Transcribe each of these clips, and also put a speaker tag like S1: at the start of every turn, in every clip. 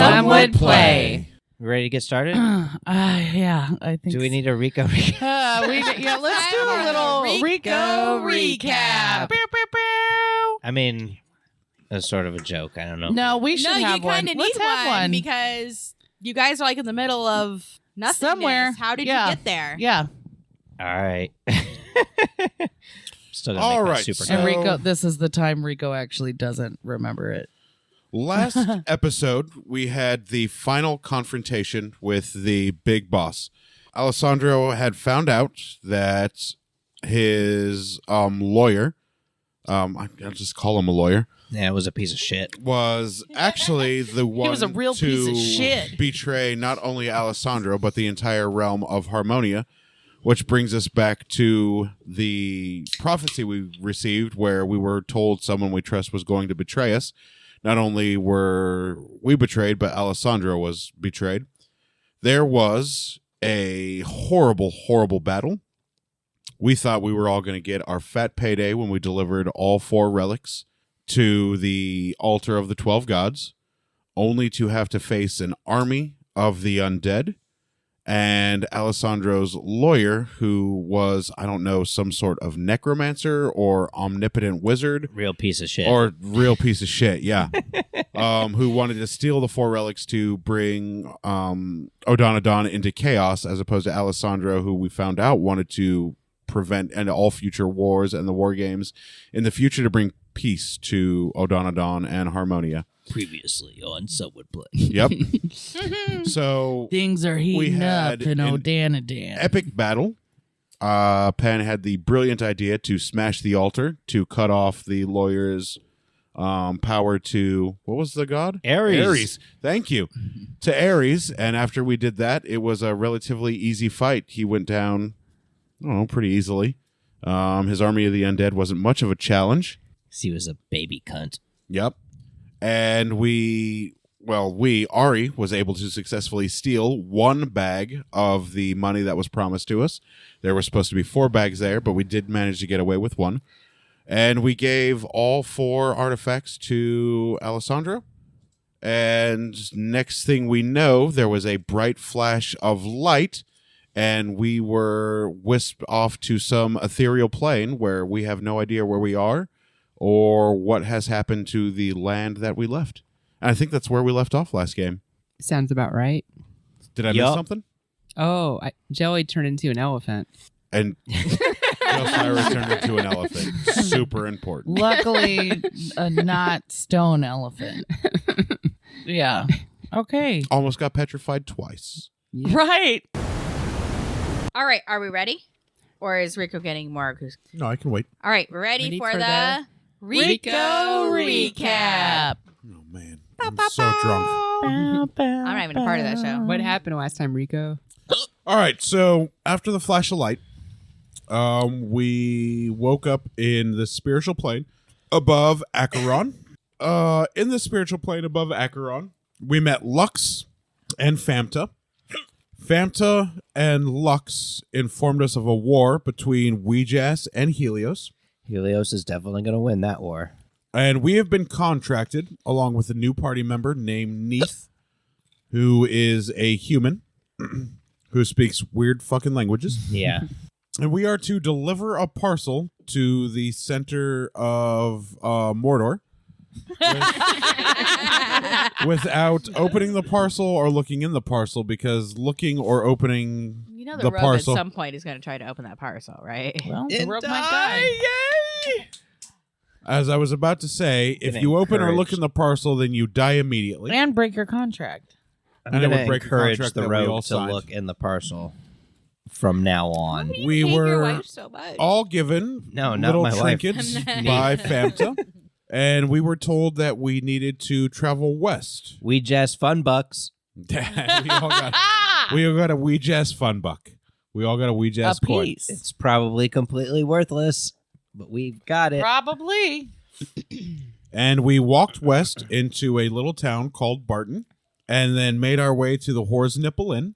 S1: some would play.
S2: Ready to get started?
S3: Yeah, I think.
S2: Do we need a Rico recap?
S3: Let's do a little Rico recap. Pew, pew, pew.
S2: I mean, that's sort of a joke. I don't know.
S3: No, we should have one. Let's have one
S1: because you guys are like in the middle of nothingness.
S3: Somewhere.
S1: How did you get there?
S3: Yeah.
S2: All right. Still gonna
S4: All
S2: make
S4: right,
S2: that super.
S4: so-
S3: And Rico, this is the time Rico actually doesn't remember it.
S4: Last episode, we had the final confrontation with the big boss. Alessandro had found out that his lawyer, I'll just call him a lawyer,
S2: Yeah, it was a piece of shit.
S4: was actually the one
S3: was a real
S4: to
S3: piece of shit.
S4: betray not only Alessandro, but the entire realm of Harmonia, which brings us back to the prophecy we received where we were told someone we trust was going to betray us. Not only were we betrayed, but Alessandro was betrayed. There was a horrible, horrible battle. We thought we were all going to get our fat payday when we delivered all 4 relics to the altar of the 12 gods, only to have to face an army of the undead and Alessandro's lawyer, who was, I don't know, some sort of necromancer or omnipotent wizard.
S2: Real piece of shit.
S4: Or real piece of shit, yeah. Who wanted to steal the 4 relics to bring Odonadon into chaos, as opposed to Alessandro, who we found out wanted to prevent and all future wars and the war games in the future to bring peace to Odonadon and Harmonia.
S2: Previously on Some Would Play.
S4: Yep. So
S3: Things are heating up in Odanadan.
S4: epic battle. Pan had the brilliant idea to smash the altar to cut off the lawyer's power to, what was the god?
S2: Ares.
S4: Thank you. To Ares. And after we did that, it was a relatively easy fight. He went down, I don't know, pretty easily. His army of the undead wasn't much of a challenge.
S2: He was a baby cunt.
S4: Yep. And Ari was able to successfully steal 1 bag of the money that was promised to us. There were supposed to be 4 bags there, but we did manage to get away with 1. And we gave all 4 artifacts to Alessandro. And next thing we know, there was a bright flash of light, and we were whisked off to some ethereal plane where we have no idea where we are or what has happened to the land that we left. And I think that's where we left off last game.
S5: Sounds about right.
S4: Did I miss something?
S5: Oh, Joey turned into an elephant.
S4: And Osiris turned into an elephant. Super important.
S3: Luckily, a not stone elephant. Yeah. Okay.
S4: Almost got petrified twice.
S5: Yeah.
S3: Right.
S1: All right, are we ready? Or is Rico getting more?
S4: No, I can wait.
S1: All right, we're ready for the
S3: Rico recap.
S4: Oh, man. I'm so drunk.
S1: I'm not even a part of that show.
S5: What happened last time, Rico?
S4: All right, so after the flash of light, we woke up in the spiritual plane above Acheron. In the spiritual plane above Acheron, we met Lux and Famta. Famta and Lux informed us of a war between Ouijas and Helios.
S2: Helios is definitely going to win that war.
S4: And we have been contracted, along with a new party member named Neith, who is a human who speaks weird fucking languages.
S2: Yeah.
S4: And we are to deliver a parcel to the center of Mordor without opening the parcel or looking in the parcel, because looking or opening
S1: You know the
S4: the
S1: rogue
S4: parcel.
S1: at some point is going to try to open that parcel, right?
S3: Well, the rope might die.
S4: As I was about to say, if
S2: Gonna
S4: you open or
S2: encourage-
S4: look in the parcel, then you die immediately.
S3: And break your contract.
S2: I'm
S4: And it
S2: going
S4: would
S2: to
S4: break a
S2: encourage
S4: contract
S2: the
S4: that we all
S2: rogue to
S4: signed.
S2: look in the parcel from now on.
S4: We were
S1: so much.
S4: all given
S2: No, not
S4: little
S2: my wife.
S4: trinkets by Famta, and we were told that we needed to travel west.
S2: We just fun bucks.
S4: we all got a Ouija's fun buck. We all got a Ouija's
S3: A
S4: coin.
S3: piece.
S2: It's probably completely worthless, but we've got it.
S3: Probably.
S4: And we walked west into a little town called Barton, and then made our way to the Whore's Nipple Inn.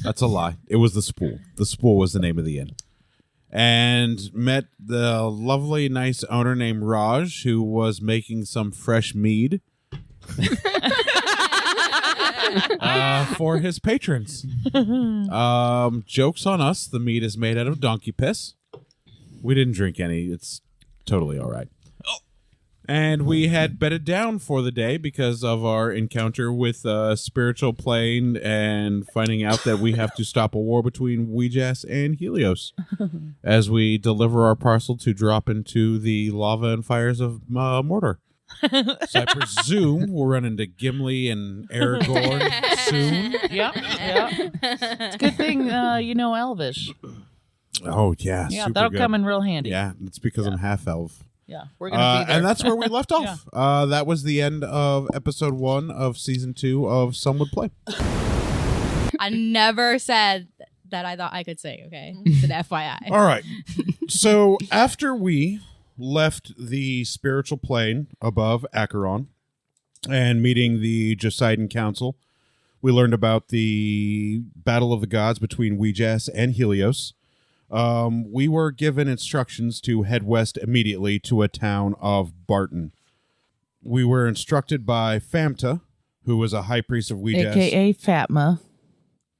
S4: That's a lie. It was the Spool. The Spool was the name of the inn. And met the lovely, nice owner named Raj, who was making some fresh mead. for his patrons. Jokes on us. The meat is made out of donkey piss. We didn't drink any. It's totally all right. And we had bedded down for the day because of our encounter with spiritual plane and finding out that we have to stop a war between Ouijas and Helios as we deliver our parcel to drop into the lava and fires of Mordor. So I presume we'll run into Gimli and Aragorn soon.
S3: Yep. It's a good thing you know Elvish.
S4: Oh, yeah.
S3: Yeah,
S4: super
S3: that'll
S4: good.
S3: come in real handy.
S4: Yeah, it's because I'm half elf.
S3: Yeah, we're gonna be there.
S4: And that's where we left off. That was the end of episode 1 of season 2 of Some Would Play.
S1: I never said that I thought I could sing, okay? It's an FYI.
S4: All right. So after we left the spiritual plane above Acheron and meeting the Josidon Council, we learned about the battle of the gods between Ouijas and Helios. We were given instructions to head west immediately to a town of Barton. We were instructed by Famta, who was a high priest of Ouijas.
S3: AKA Fatma.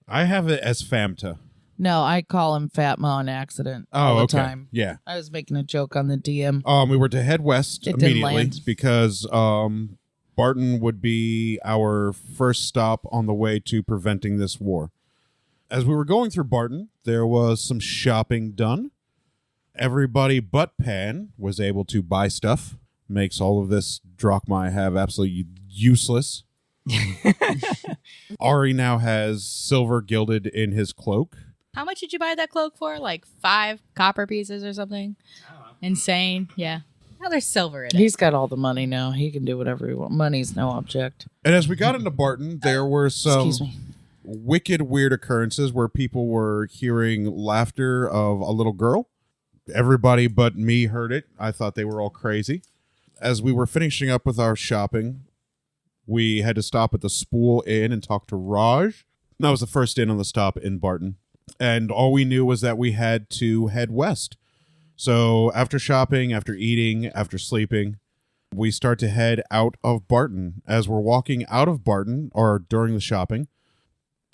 S4: I have it as Famta.
S3: No, I call him Fatma on accident all the time.
S4: Yeah.
S3: I was making a joke on the DM.
S4: We were to head west
S3: It didn't
S4: immediately
S3: land.
S4: because Barton would be our first stop on the way to preventing this war. As we were going through Barton, there was some shopping done. Everybody but Pan was able to buy stuff. Makes all of this drachma I have absolutely useless. Ari now has silver gilded in his cloak.
S1: How much did you buy that cloak for? Like 5 copper pieces or something? Insane. Yeah. Now there's silver in it.
S3: He's got all the money now. He can do whatever he wants. Money's no object.
S4: And as we got into Barton, there were some
S3: Excuse me.
S4: wicked weird occurrences where people were hearing laughter of a little girl. Everybody but me heard it. I thought they were all crazy. As we were finishing up with our shopping, we had to stop at the Spool Inn and talk to Raj. That was the first inn on the stop in Barton. And all we knew was that we had to head west. So after shopping, after eating, after sleeping, we start to head out of Barton. As we're walking out of Barton, or during the shopping,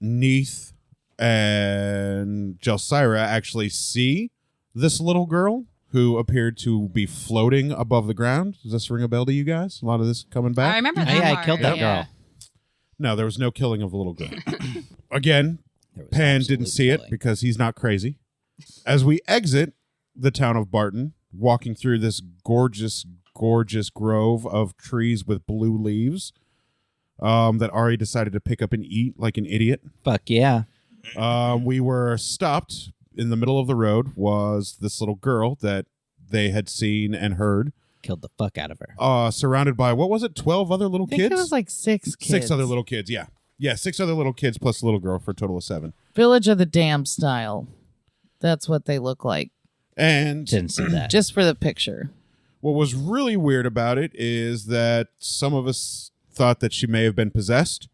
S4: Neith and Jelsira actually see this little girl who appeared to be floating above the ground. Does this ring a bell to you guys? A lot of this coming back?
S1: I remember
S2: Oh,
S1: that
S2: yeah, I
S1: part.
S2: killed that
S1: Yeah.
S2: girl.
S4: No, there was no killing of the little girl. Again,
S2: There was
S4: Pan
S2: absolute
S4: didn't see it
S2: killing.
S4: because he's not crazy. As we exit the town of Barton, walking through this gorgeous, gorgeous grove of trees with blue leaves that Ari decided to pick up and eat like an idiot.
S2: Fuck yeah.
S4: We were stopped in the middle of the road was this little girl that they had seen and heard,
S2: Killed the fuck out of her.
S4: surrounded by, what was it, 12 other little
S3: I think
S4: kids?
S3: it was like 6 kids.
S4: 6 other little kids, yeah. Yeah, 6 other little kids plus a little girl for a total of 7.
S3: Village of the Damned style. That's what they look like.
S4: And
S2: Didn't see that.
S3: Just for the picture.
S4: what was really weird about it is that some of us thought that she may have been possessed.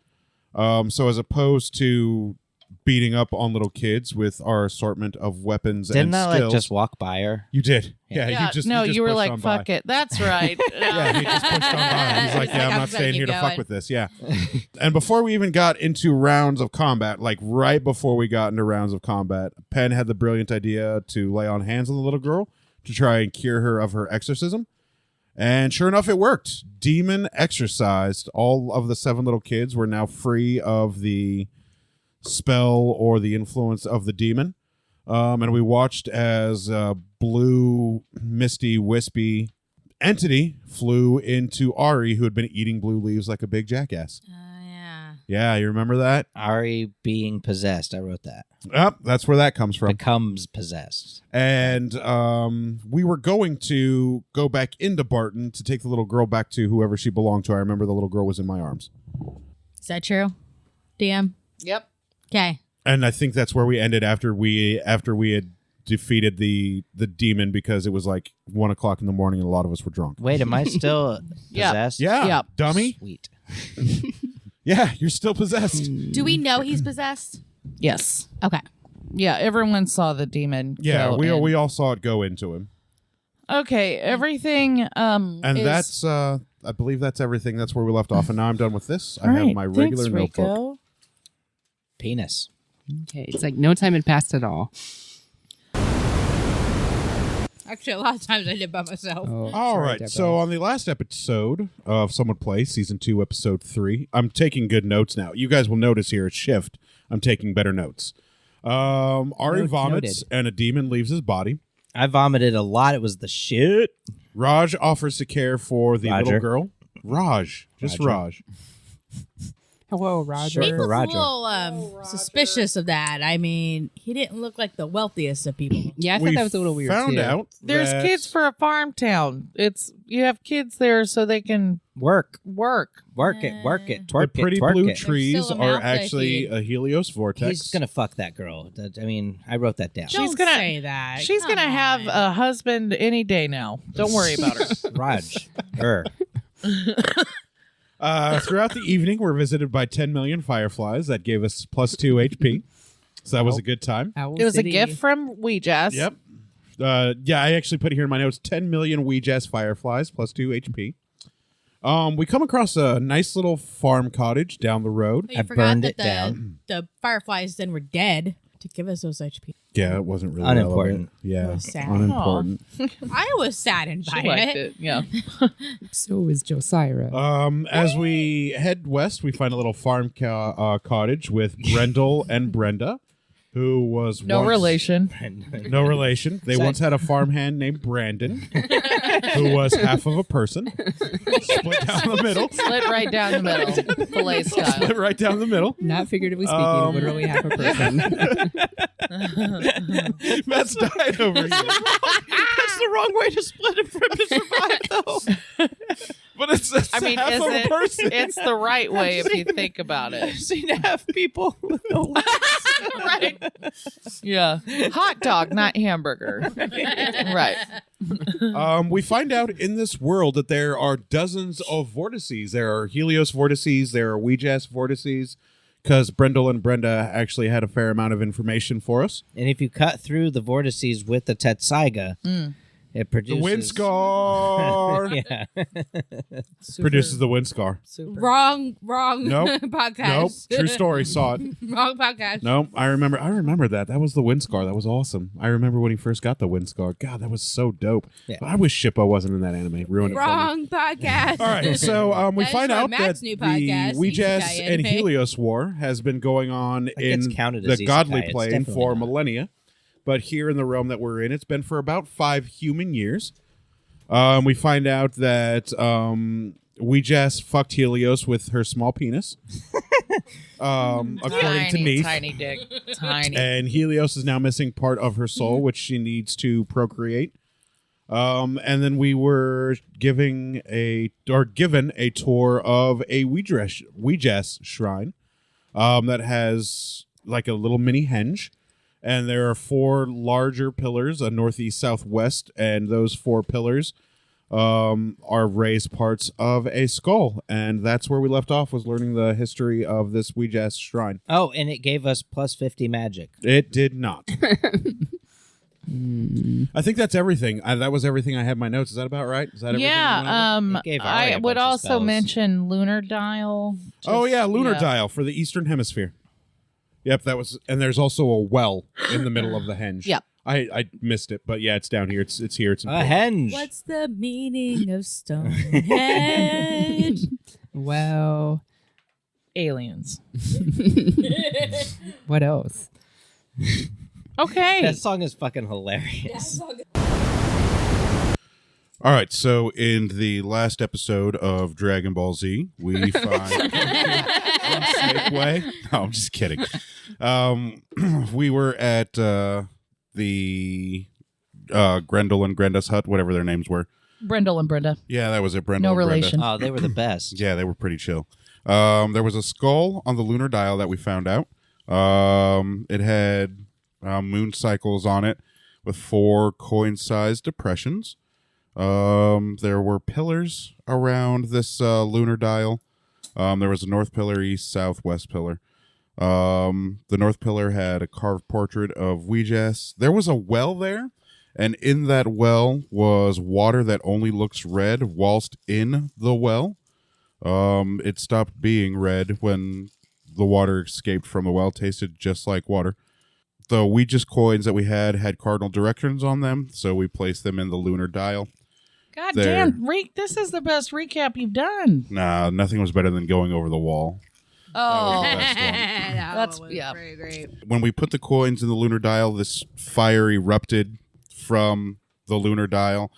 S4: So as opposed to beating up on little kids with our assortment of weapons
S2: Didn't
S4: and
S2: I
S4: skills.
S2: like just walk by her?
S4: You did. Yeah,
S3: Yeah,
S4: you just
S3: no,
S4: you just
S3: you were
S4: pushed
S3: like,
S4: on by.
S3: fuck it. That's right.
S4: Yeah, he just pushed on by. He's like,
S1: He's
S4: yeah,
S1: like,
S4: I'm
S1: I'm
S4: not
S1: just
S4: staying
S1: gonna
S4: here
S1: keep
S4: to fuck
S1: going.
S4: with this. Yeah. And before we even got into rounds of combat, like right before we got into rounds of combat, Penn had the brilliant idea to lay on hands on the little girl to try and cure her of her exorcism. And sure enough, it worked. Demon exorcised. All of the 7 little kids were now free of the spell or the influence of the demon. And we watched as a blue, misty, wispy entity flew into Ari, who had been eating blue leaves like a big jackass.
S1: Yeah.
S4: Yeah, you remember that?
S2: Ari being possessed. I wrote that.
S4: Yep, that's where that comes from.
S2: Becomes possessed.
S4: And we were going to go back into Barton to take the little girl back to whoever she belonged to. I remember the little girl was in my arms.
S1: Is that true? DM?
S3: Yep.
S1: Okay.
S4: And I think that's where we ended after we had defeated the demon, because it was like 1 o'clock in the morning and a lot of us were drunk.
S2: Wait, am I still
S3: Yeah.
S2: possessed?
S4: Yeah,
S3: Yep.
S4: dummy.
S2: Sweet.
S4: Yeah, you're still possessed.
S1: Do we know he's possessed?
S3: Yes.
S1: Okay.
S3: Yeah, everyone saw the demon.
S4: Yeah,
S3: go
S4: we
S3: in.
S4: all saw it go into him.
S3: Okay, everything
S4: And
S3: is,
S4: that's I believe that's everything. That's where we left off, and now I'm done with this. I
S3: All
S4: have
S3: right,
S4: my regular
S3: thanks,
S4: notebook.
S3: Rico.
S2: Penis.
S5: Okay, it's like no time had passed at all.
S1: Actually, a lot of times I did by myself.
S5: Oh,
S4: All
S5: sorry,
S4: right.
S5: Deborah.
S4: So on the last episode of Someone Play, Season 2, Episode 3, I'm taking good notes now. You guys will notice here at Shift, I'm taking better notes. Ari vomits,
S5: noted.
S4: and a demon leaves his body.
S2: I vomited a lot. It was the shit.
S4: Raj offers to care for the
S2: Roger.
S4: little girl. Raj. Just
S2: Roger.
S4: Raj.
S5: Hello, Roger.
S2: Short for
S1: People's
S2: Roger.
S1: a little suspicious of that. I mean, he didn't look like the wealthiest of people.
S5: Yeah, I thought
S4: We
S5: that was a little weird
S4: found
S5: too.
S4: out
S3: There's
S4: that
S3: kids for a farm town. You have kids there so they can
S2: Work.
S3: work.
S2: Work it. Work it. Twerk
S4: the pretty
S2: it. Twerk
S4: blue
S2: it.
S4: trees
S1: still a
S4: are
S1: mouth they
S4: actually
S1: feed.
S4: a Helios vortex.
S2: He's going to fuck that girl. I mean, I wrote that down.
S3: She's
S1: Don't
S3: gonna-
S1: say that.
S3: She's
S1: Come
S3: gonna have
S1: on.
S3: a husband any day now. Don't worry about her.
S2: Raj.
S4: Throughout the evening, we're visited by 10 million fireflies. That gave us plus 2 HP. So that was a good time.
S5: Owl
S3: It was a
S5: City.
S3: gift from Weejas.
S4: Yep. Yeah, I actually put it here in my notes 10 million Ouija's fireflies plus 2 HP. We come across a nice little farm cottage down the road.
S1: But you
S2: I
S1: forgot
S2: burned
S1: that
S2: it down.
S1: The fireflies then were dead to give us those HP.
S4: Yeah, it wasn't really
S2: Unimportant.
S4: relevant. Yeah,
S1: It was sad.
S4: unimportant.
S1: I was saddened by
S3: She liked
S1: it.
S3: it. Yeah.
S5: So is Josiah.
S4: As we head west, we find a little farm cottage with Brendel and Brenda, who was
S3: No
S4: once-
S3: relation.
S4: No relation. They once had a farmhand named Brandon, who was half of a person, split down the middle.
S3: Split right down the middle. Filet style.
S4: Split right down the middle.
S5: Not figuratively speaking, literally half a person.
S4: Matt's died over here.
S3: That's the wrong way to split him from to survive, though.
S4: But it's
S3: I mean,
S4: half
S3: is
S4: of a
S3: it?
S4: person.
S3: It's the right way if you think about it.
S2: seen half people with no legs.
S3: Right. Yeah. Hot dog, not hamburger. Right.
S4: We find out in this world that there are dozens of vortices. There are Helios vortices. There are Ouija's vortices. Because Brendel and Brenda actually had a fair amount of information for us.
S2: And if you cut through the vortices with the Tetsaiga, it produces...
S4: The wind scar
S2: Yeah.
S4: produces the wind scar.
S3: Super.
S1: Wrong
S4: Nope.
S1: podcast.
S4: Nope. True story. Saw it.
S1: Wrong podcast.
S4: No, I remember that. That was the wind scar. That was awesome. I remember when he first got the wind scar. God, that was so dope.
S2: Yeah.
S4: But I wish Shippo wasn't in that anime. Ruined it for me.
S1: Wrong podcast.
S4: All right, so we
S1: That is
S4: find
S1: from
S4: out
S1: Matt's
S4: that
S1: new
S4: the
S1: podcast,
S4: Ouija's
S1: Isekai
S4: and
S1: Anime.
S4: Helios War has been going on
S2: gets
S4: in
S2: counted as
S4: the godly
S2: isekai. It's
S4: plane
S2: definitely
S4: for
S2: not.
S4: millennia. But here in the realm that we're in, it's been for about 5 human years. We find out that Ouija's fucked Helios with her small penis, according to
S3: Tiny,
S4: Neith.
S3: tiny dick. Tiny.
S4: And Helios is now missing part of her soul, which she needs to procreate. And then we were given a tour of a Ouija's shrine that has like a little mini henge. And there are 4 larger pillars, a northeast, southwest, and those 4 pillars are raised parts of a skull. And that's where we left off, was learning the history of this Ouija's shrine.
S2: Oh, and it gave us plus 50 magic.
S4: It did not. I think that's everything. That was everything I had in my notes. Is that about right? Is that everything?
S2: It gave Ari
S3: I
S2: a
S3: would
S2: bunch of
S3: also
S2: spells.
S3: mention Lunar Dial.
S4: Oh yeah, lunar
S3: yeah.
S4: dial for the Eastern Hemisphere. Yep, that was, and there's also a well in the middle of the henge.
S3: Yep.
S4: I missed it, but yeah, it's down here. It's here. It's
S2: A
S4: important.
S2: henge.
S1: What's the meaning of Stonehenge?
S5: Well,
S3: Aliens.
S5: what else?
S3: Okay.
S2: That song is fucking hilarious.
S4: All right, so in the last episode of Dragon Ball Z, we find Snake Way. No, I'm just kidding. We were at the Grendel and Grenda's hut, whatever their names were.
S3: Brendel and Brenda.
S4: Yeah, that was it. Brendel
S3: No
S4: and Brenda.
S3: relation.
S2: Oh, they were the best.
S4: Yeah, they were pretty chill. There was a skull on the lunar dial that we found out. It had moon cycles on it with 4 coin-sized depressions. There were pillars around this lunar dial. There was a north pillar, east, south, west pillar. The north pillar had a carved portrait of Ouija's. There was a well there, And in that well was water that only looks red whilst in the well. It stopped being red when the water escaped from the well, tasted just like water. The Ouija's coins that we had cardinal directions on them, so we placed them in the lunar dial.
S3: God
S4: There.
S3: damn, this is the best recap you've done.
S4: Nah, nothing was better than going over the wall.
S3: Oh,
S4: That was the best one.
S3: That's-
S1: was
S3: yeah.
S1: pretty great.
S4: When we put the coins in the lunar dial, this fire erupted from the lunar dial,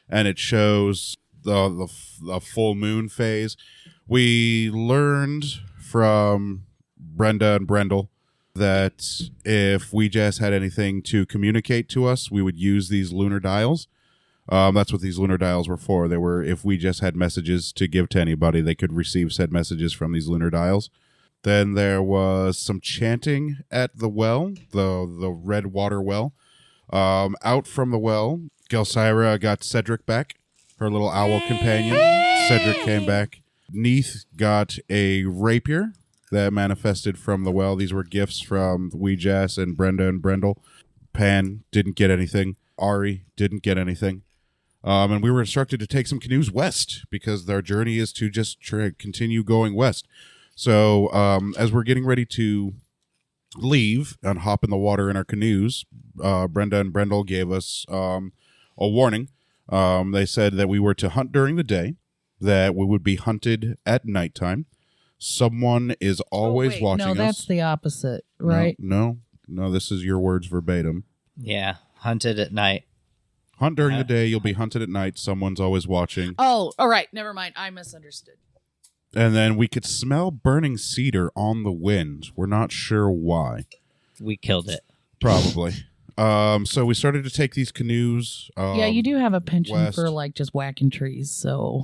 S4: and it shows the full moon phase. We learned from Brenda and Brendel that if we just had anything to communicate to us, we would use these lunar dials. That's what these lunar dials were for. They were, if we just had messages to give to anybody, they could receive said messages from these lunar dials. Then there was some chanting at the well, the red water well. Out from the well, Gelsira got Cedric back, her little owl companion. Cedric came back. Neith got a rapier that manifested from the well. These were gifts from Ouijas and Brenda and Brendel. Pan didn't get anything. Ari didn't get anything. And we were instructed to take some canoes west because their journey is to just continue going west. So as we're getting ready to leave and hop in the water in our canoes, Brenda and Brendel gave us a warning. They said that we were to hunt during the day, that we would be hunted at nighttime. Someone is always watching us.
S3: No, that's the opposite, right?
S4: No, this is your words verbatim.
S2: Yeah, hunted at night.
S4: Hunt during the day, you'll be hunted at night. Someone's always watching.
S3: Oh, all right. Never mind. I misunderstood.
S4: And then we could smell burning cedar on the wind. We're not sure why.
S2: We killed it.
S4: Probably. So we started to take these canoes.
S3: Yeah, you do have a penchant
S4: west.
S3: for like just whacking trees, so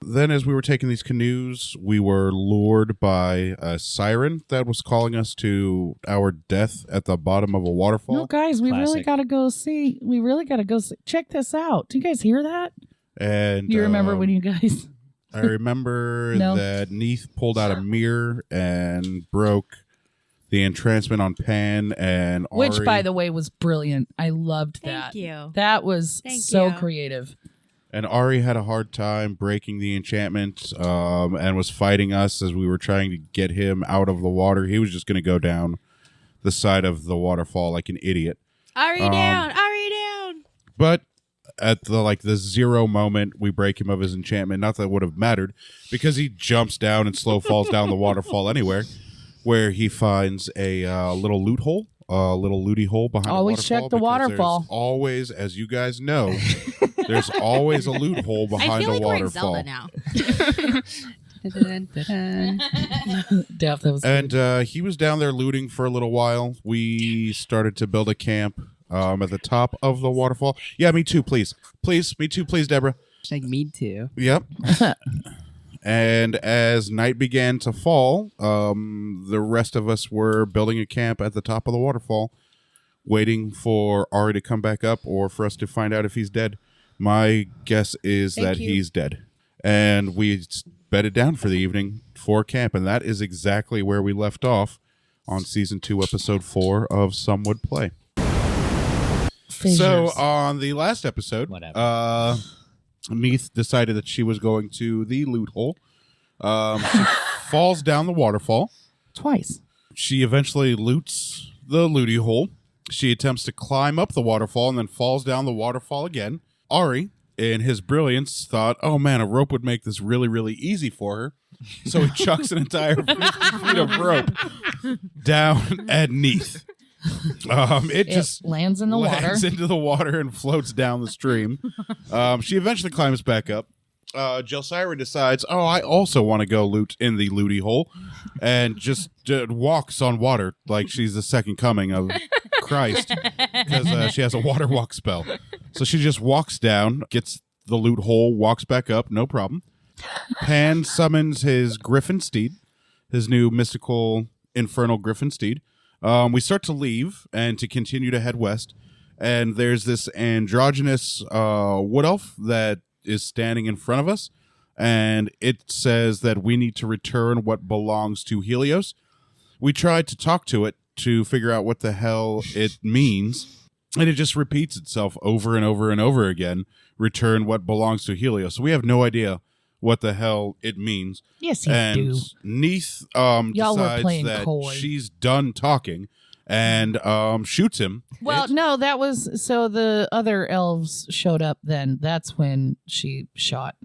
S4: Then as we were taking these canoes, we were lured by a siren that was calling us to our death at the bottom of a waterfall.
S3: no, guys, we really
S2: Classic.
S3: got to go see. We really got to go see. Check this out. Do you guys hear that?
S4: And
S3: Do you remember when you guys?
S4: I remember
S3: No.
S4: that Neith pulled out a mirror and broke the entrancement on Pan and Ari.
S3: Which, by the way, was brilliant. I loved that.
S1: Thank you.
S3: That was
S1: Thank
S3: so
S1: you.
S3: creative.
S4: And Ari had a hard time breaking the enchantment and was fighting us as we were trying to get him out of the water. He was just going to go down the side of the waterfall like an idiot.
S1: Ari down. Ari down.
S4: But at the zero moment, we break him of his enchantment. Not that it would have mattered because he jumps down and slow falls down the waterfall anywhere, where he finds a little loot hole. A little looty hole behind
S3: Always
S4: the waterfall.
S3: check the
S4: because
S3: waterfall.
S4: there's always, as you guys know, there's always a loot hole
S1: I
S4: behind
S1: feel
S4: a
S1: like we're in
S4: waterfall.
S1: Zelda now.
S3: Def, that was good.
S4: And he was down there looting for a little while. We started to build a camp at the top of the waterfall. Yeah, me too, please. Please, me too, please, Deborah.
S5: Like me too.
S4: Yep. And as night began to fall, the rest of us were building a camp at the top of the waterfall, waiting for Ari to come back up or for us to find out if he's dead. My guess is that he's dead. And we bedded down for the evening for camp, and that is exactly where we left off on Season 2, Episode 4 of Some Would Play.
S3: Fissures.
S4: So on the last episode,
S2: Whatever.
S4: Neith decided that she was going to the loot hole. She falls down the waterfall.
S3: Twice.
S4: She eventually loots the looty hole. She attempts to climb up the waterfall and then falls down the waterfall again. Ari, in his brilliance, thought, oh man, a rope would make this really, really easy for her. So he chucks an entire 50 feet of rope down at Neith. It just
S3: lands in the water.
S4: lands into the water and floats down the stream. She eventually climbs back up. Gelsira decides, oh, I also want to go loot in the looty hole, and just walks on water like she's the second coming of Christ because she has a water walk spell. So she just walks down, gets the loot hole, walks back up, no problem. Pan summons his griffin steed, his new mystical infernal griffin steed. We start to leave and to continue to head west, and there's this androgynous wood elf that is standing in front of us, and it says that we need to return what belongs to Helios. We tried to talk to it to figure out what the hell it means, And it just repeats itself over and over and over again. Return what belongs to Helios. So we have no idea what the hell it means.
S3: Yes, you
S4: And
S3: do.
S4: Neith
S3: Y'all were
S4: decides
S3: playing
S4: that
S3: coy.
S4: she's done talking and shoots him.
S3: Well, no, that was so the other elves showed up then. That's when she shot.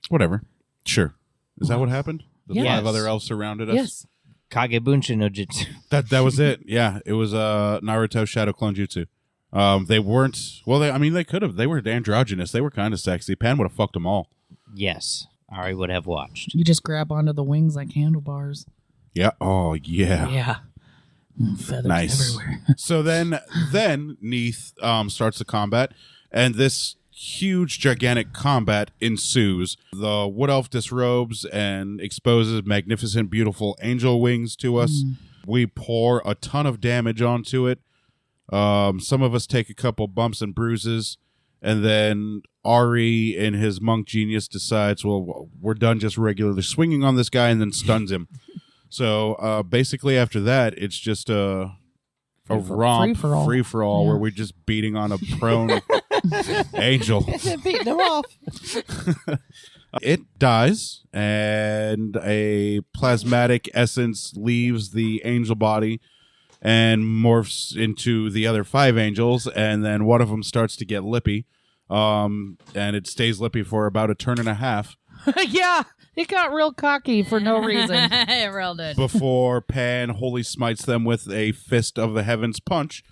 S4: Whatever. Sure. Is that what happened? The
S3: Yes.
S4: 5 other elves surrounded us?
S3: Yes.
S2: Kagebunshin no Jutsu.
S4: That was it. Yeah. It was Naruto Shadow Clone Jutsu. They weren't, well, they could have. They were androgynous. They were kind of sexy. Pan would have fucked them all.
S2: Yes, Ari would have watched.
S3: You just grab onto the wings like handlebars.
S4: Yeah. Oh, yeah.
S3: Yeah. Feathers
S4: Nice.
S3: everywhere.
S4: So then Neith starts the combat, and this huge, gigantic combat ensues. The Wood Elf disrobes and exposes magnificent, beautiful angel wings to us. We pour a ton of damage onto it. Some of us take a couple bumps and bruises, and then Ari, in his monk genius, decides, well, we're done just regularly swinging on this guy, and then stuns him. So basically, after that, it's just a romp, free for all, where we're just beating on a prone angel.
S3: Beating them off.
S4: It dies, and a plasmatic essence leaves the angel body and morphs into the other 5 angels, and then one of them starts to get lippy, and it stays lippy for about a turn and a half.
S3: Yeah, it got real cocky for no reason.
S1: It real did.
S4: Before Pan holy smites them with a fist of the heavens punch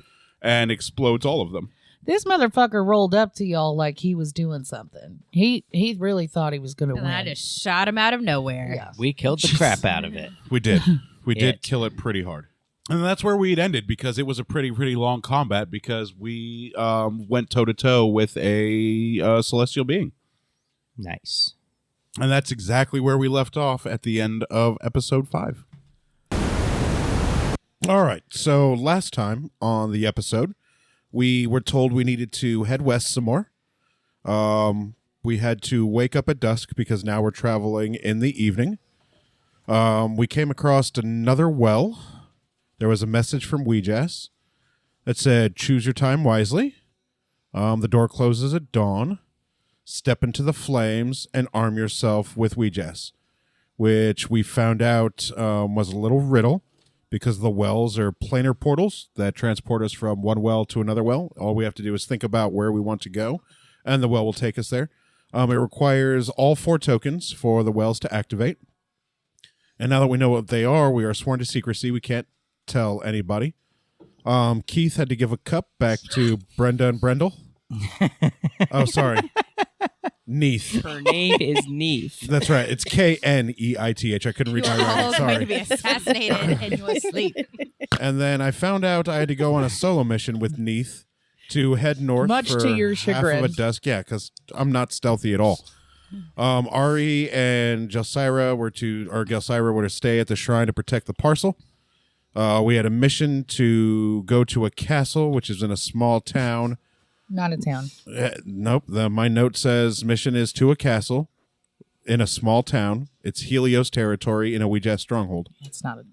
S4: and explodes all of them.
S3: This motherfucker rolled up to y'all like he was doing something. He really thought he was going to
S1: And
S3: win.
S1: I just shot him out of nowhere.
S3: Yeah.
S2: We killed the crap out of it.
S4: We did. We did
S2: It.
S4: kill it pretty hard. And that's where we'd ended, because it was a pretty long combat, because we went toe-to-toe with a celestial being.
S2: Nice.
S4: And that's exactly where we left off at the end of episode 5. All right. So last time on the episode, we were told we needed to head west some more. We had to wake up at dusk because now we're traveling in the evening. We came across another well. There was a message from Weejas that said, choose your time wisely. The door closes at dawn. Step into the flames and arm yourself with Weejas, which we found out was a little riddle, because the wells are planar portals that transport us from one well to another well. All we have to do is think about where we want to go, and the well will take us there. It requires all 4 tokens for the wells to activate. And now that we know what they are, we are sworn to secrecy. We can't tell anybody. Keith had to give a cup back to Brenda and Brendel. Oh, sorry. Neith.
S5: Her name is Neith.
S4: That's right. It's Kneith. I couldn't read my writing.
S1: All
S4: Sorry.
S1: going to be assassinated in your sleep.
S4: And then I found out I had to go on a solo mission with Neith to head north
S3: Much
S4: for
S3: to your
S4: half
S3: chagrin.
S4: of a dusk. Yeah, because I'm not stealthy at all. Ari and Gelsira were to stay at the shrine to protect the parcel. We had a mission to go to a castle, which is in a small town.
S3: Not a town.
S4: Nope. My note says mission is to a castle in a small town. It's Helios territory in a Weejas stronghold.
S3: It's not a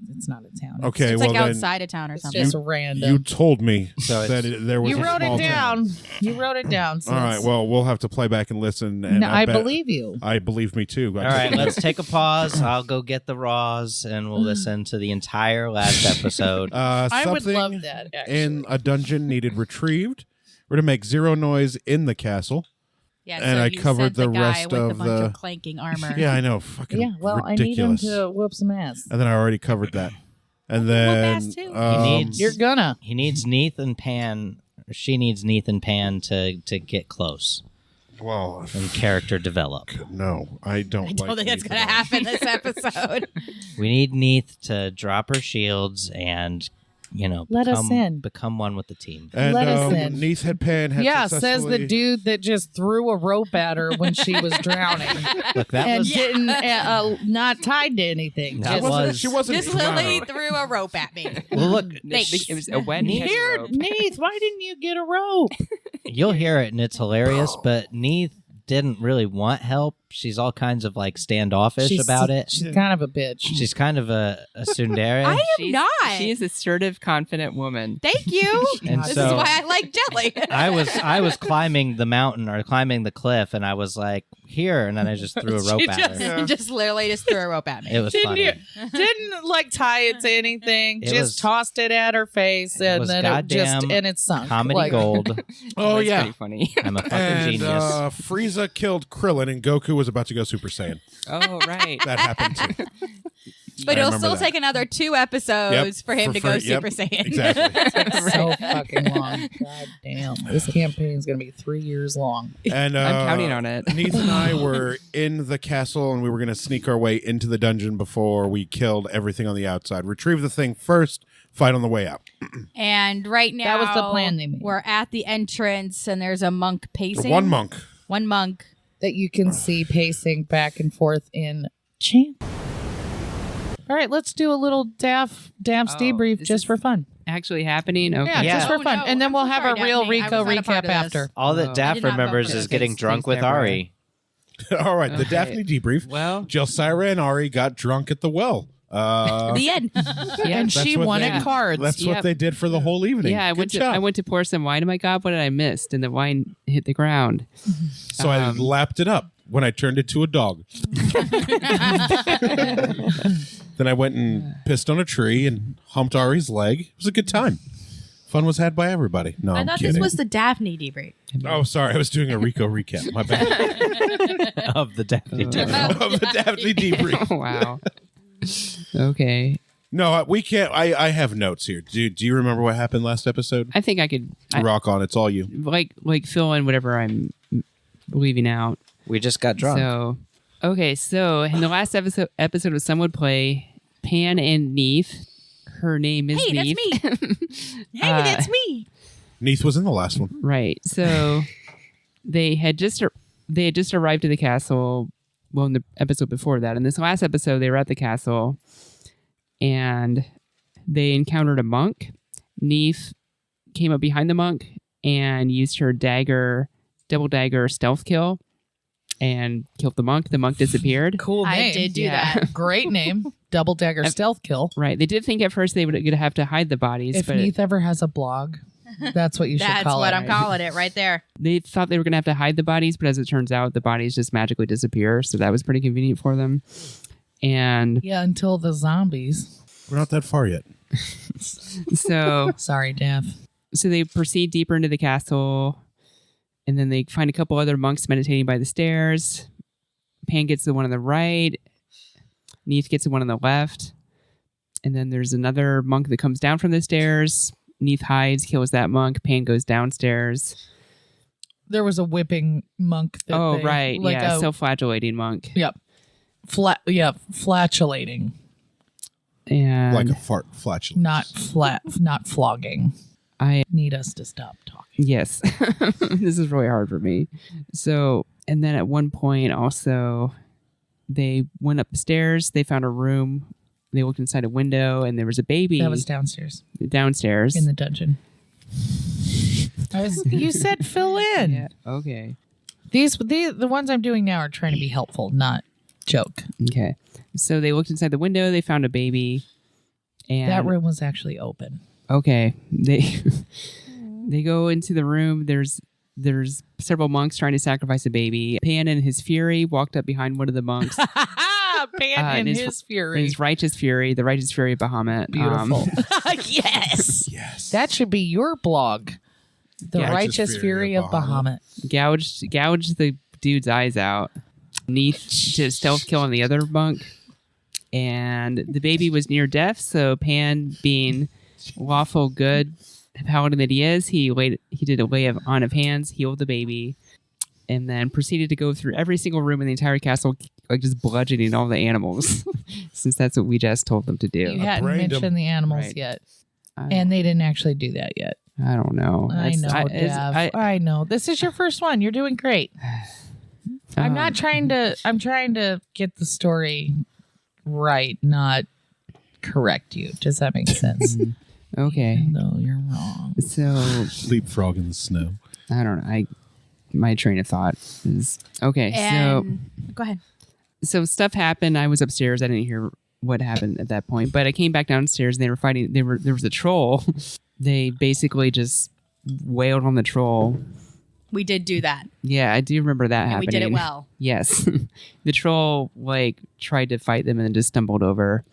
S3: town.
S4: Okay,
S1: It's
S4: well
S1: like
S4: then
S1: outside of town or
S3: It's
S1: something.
S3: just random.
S4: you told me
S2: So
S4: that there was
S3: You
S4: a
S3: wrote
S4: small
S3: it
S4: town.
S3: down. You wrote it down. So
S4: All right.
S3: it's-
S4: Well, we'll have to play back and listen. And
S3: no, I
S4: bet-
S3: believe you.
S4: I believe me too.
S2: All right, let's take a pause. I'll go get the raws, and we'll listen to the entire last episode.
S3: I would
S4: something
S3: love that. Actually.
S4: in a dungeon needed retrieved. We're to make 0 noise in the castle.
S1: Yeah,
S4: And
S1: so
S4: I
S1: you
S4: covered
S1: sent
S4: the
S1: guy
S4: rest
S1: with
S4: of
S1: a bunch
S4: the-
S1: of clanking armor.
S4: Yeah, I know. Fucking
S3: yeah, well,
S4: ridiculous.
S3: I need him to whoop some ass.
S4: And then I already covered that. And
S1: Whoop
S4: then
S1: ass too.
S2: He needs-
S3: You're gonna.
S2: He needs Neith and Pan. Or she needs Neith and Pan to get close
S4: well,
S2: and character develop.
S4: no, I don't.
S1: I don't
S4: like
S1: think that's
S4: these
S1: going to
S4: at all.
S1: happen this episode.
S2: We need Neith to drop her shields and
S3: Let us in.
S2: become one with the team.
S4: And
S3: Let us in.
S4: Neith had Pan had
S3: Yeah, says the
S4: successfully-
S3: dude that just threw a rope at her when she was drowning
S2: Look, that
S3: and
S2: was
S3: didn't not tied to anything.
S2: That
S3: Just-
S2: was-
S4: She wasn't.
S1: This
S4: drowning.
S1: lily threw a rope at me.
S2: well. Look,
S1: Thanks.
S5: It was a wet
S3: Here, Neith, why didn't you get a rope?
S2: you'll hear it, and it's hilarious. But Neith didn't really want help. She's all kinds of like standoffish about it.
S3: She's kind of a bitch.
S2: She's kind of a tsundere.
S1: I am not.
S5: She is assertive, confident woman.
S1: Thank you.
S2: And
S1: This
S2: so-
S1: is why I like jelly.
S2: I was climbing the mountain or climbing the cliff, and I was like, here, and then I just threw a rope at her.
S1: just literally just threw a rope at me.
S2: It was
S3: Didn't
S2: funny.
S3: didn't like tie it to anything.
S2: It
S3: just
S2: was-
S3: tossed it at her face,
S2: it
S3: and
S2: was
S3: then it just
S2: goddamn
S3: and it sunk.
S2: Comedy
S3: Like,
S2: gold.
S4: Oh,
S5: That's
S4: yeah.
S5: pretty funny.
S2: I'm a fucking
S4: And
S2: genius.
S4: Frieza killed Krillin, and Goku was about to go Super Saiyan.
S5: Oh, right.
S4: That happened too.
S1: But
S4: I
S1: it'll
S4: remember
S1: still
S4: that.
S1: take another 2 episodes for him to go Super Saiyan.
S4: Exactly.
S3: so fucking long. God damn. This campaign's gonna be 3 years long.
S4: And
S5: I'm counting on it.
S4: Neith and I were in the castle, and we were going to sneak our way into the dungeon before we killed everything on the outside. Retrieve the thing first, fight on the way out.
S1: And right now,
S3: That was the plan they made.
S1: We're at the entrance, and there's a monk pacing.
S4: One monk.
S1: One monk.
S3: That you can see pacing back and forth in chant. All right, let's do a little Daph's debrief
S5: this
S3: just
S5: is-
S3: for fun.
S5: Actually happening? Okay.
S3: Yeah,
S2: Yeah.
S3: just for
S1: Oh,
S3: fun.
S1: no,
S3: And then
S1: I'm
S3: we'll
S1: so
S3: have
S1: sorry,
S3: a real
S1: Daphne. I
S3: Rico
S1: was not a part
S3: recap
S1: of this.
S3: after.
S2: All
S5: Oh.
S2: that
S5: I
S2: Daff
S1: did not vote
S2: remembers
S1: for
S2: is
S1: this.
S2: getting
S5: Thanks,
S2: drunk with
S5: Deborah.
S2: Ari.
S4: All right, the
S5: Okay.
S4: Daphne debrief.
S5: Well,
S4: Jelsira and Ari got drunk at the well.
S1: The end.
S5: yeah.
S3: And she
S4: what
S3: won
S4: they-
S3: at cards.
S4: That's
S5: Yep.
S4: what they did for the whole evening.
S5: Yeah, I
S4: Good
S5: went to
S4: job.
S5: pour some wine. Oh my God, what did I miss? And the wine hit the ground.
S4: So I lapped it up when I turned it to a dog. Then I went and pissed on a tree and humped Ari's leg. It was a good time. Fun was had by everybody. No,
S1: I
S4: I'm
S1: thought
S4: kidding.
S1: this was the Daphne debrief.
S4: Oh, sorry. I was doing a Rico recap. My bad.
S2: Of the Daphne.
S4: Of the Daphne debrief.
S5: Oh, wow. Okay.
S4: No, we can't. I have notes here. Do you remember what happened last episode?
S5: I think I could
S4: Rock on. It's all you.
S5: like fill in whatever I'm leaving out.
S2: We just got drunk.
S5: So, okay, so in the last episode of Some Would Play, Pan and Neith. Her name is
S1: Hey, that's
S5: Neith.
S1: me. Hey, that's me.
S4: Neith was in the last one.
S5: Right. So they had just arrived at the castle. Well, in the episode before that, in this last episode, they were at the castle, and they encountered a monk. Neith came up behind the monk and used her double dagger stealth kill, and killed the monk. The monk disappeared.
S3: Cool
S1: I
S3: name.
S1: did do
S5: Yeah.
S1: that.
S3: Great name. Double dagger stealth kill.
S5: Right. They did think at first they would have to hide the bodies,
S3: If
S5: but
S3: Neith ever has a blog, that's what you should
S1: That's
S3: call
S1: what
S3: it.
S1: I'm calling it right there.
S5: they thought they were going to have to hide the bodies, but as it turns out, the bodies just magically disappear. So that was pretty convenient for them. And
S3: Yeah, until the zombies.
S4: We're not that far yet.
S5: so
S3: Sorry, Dav.
S5: so they proceed deeper into the castle, and then they find a couple other monks meditating by the stairs. Pan gets the one on the right. Neith gets the one on the left. And then there's another monk that comes down from the stairs. Neith hides, kills that monk. Pan goes downstairs.
S3: There was a whipping monk. That
S5: Oh,
S3: they-
S5: right.
S3: like
S5: Yeah,
S3: a-
S5: self-flagellating monk.
S3: Yep. Flatulating.
S5: And
S4: Like a fart flatulence.
S3: Not flogging.
S5: I
S3: Need us to stop talking.
S5: Yes. This is really hard for me. So, and then at one point also, they went upstairs. They found a room. They looked inside a window, and there was a baby
S3: That was downstairs
S5: downstairs.
S3: in the dungeon. You said fill in.
S5: Yeah. Okay.
S3: The ones I'm doing now are trying to be helpful, not joke.
S5: Okay. So they looked inside the window. They found a baby. And
S3: That room was actually open.
S5: okay, they go into the room. There's several monks trying to sacrifice a baby. Pan in his fury walked up behind one of the monks.
S3: Pan
S5: in
S3: in
S5: his-
S3: his
S5: in
S3: fury.
S5: his righteous fury, the righteous fury of Bahamut.
S3: Beautiful.
S1: Yes.
S4: Yes.
S3: That should be your blog. The
S5: Yeah.
S3: Righteous Fury of Bahamut.
S5: gouged the dude's eyes out. Neith to stealth kill on the other monk. And the baby was near death, so Pan, being lawful good paladin that he is, he did a lay on of hands, healed the baby, and then proceeded to go through every single room in the entire castle, like just bludgeoning all the animals, since that's what we just told them to do.
S3: You hadn't
S4: brained
S3: mentioned
S4: him.
S3: the animals
S5: Right.
S3: yet.
S5: I
S3: And they didn't actually do that yet.
S5: don't know.
S3: I know, Dav. I know. This is your first one. You're doing great. I'm not trying to. I'm trying to get the story right, not correct you. Does that make sense?
S5: Okay.
S3: No, you're wrong.
S5: So
S4: Leapfrog in the snow.
S5: I don't know. my train of thought is okay.
S1: And go ahead.
S5: So stuff happened. I was upstairs. I didn't hear what happened at that point, but I came back downstairs and they were fighting. There was a troll. They basically just wailed on the troll.
S1: We did do that.
S5: Yeah, I do remember that
S1: And
S5: happening.
S1: we did it well.
S5: Yes. The troll tried to fight them and then just stumbled over.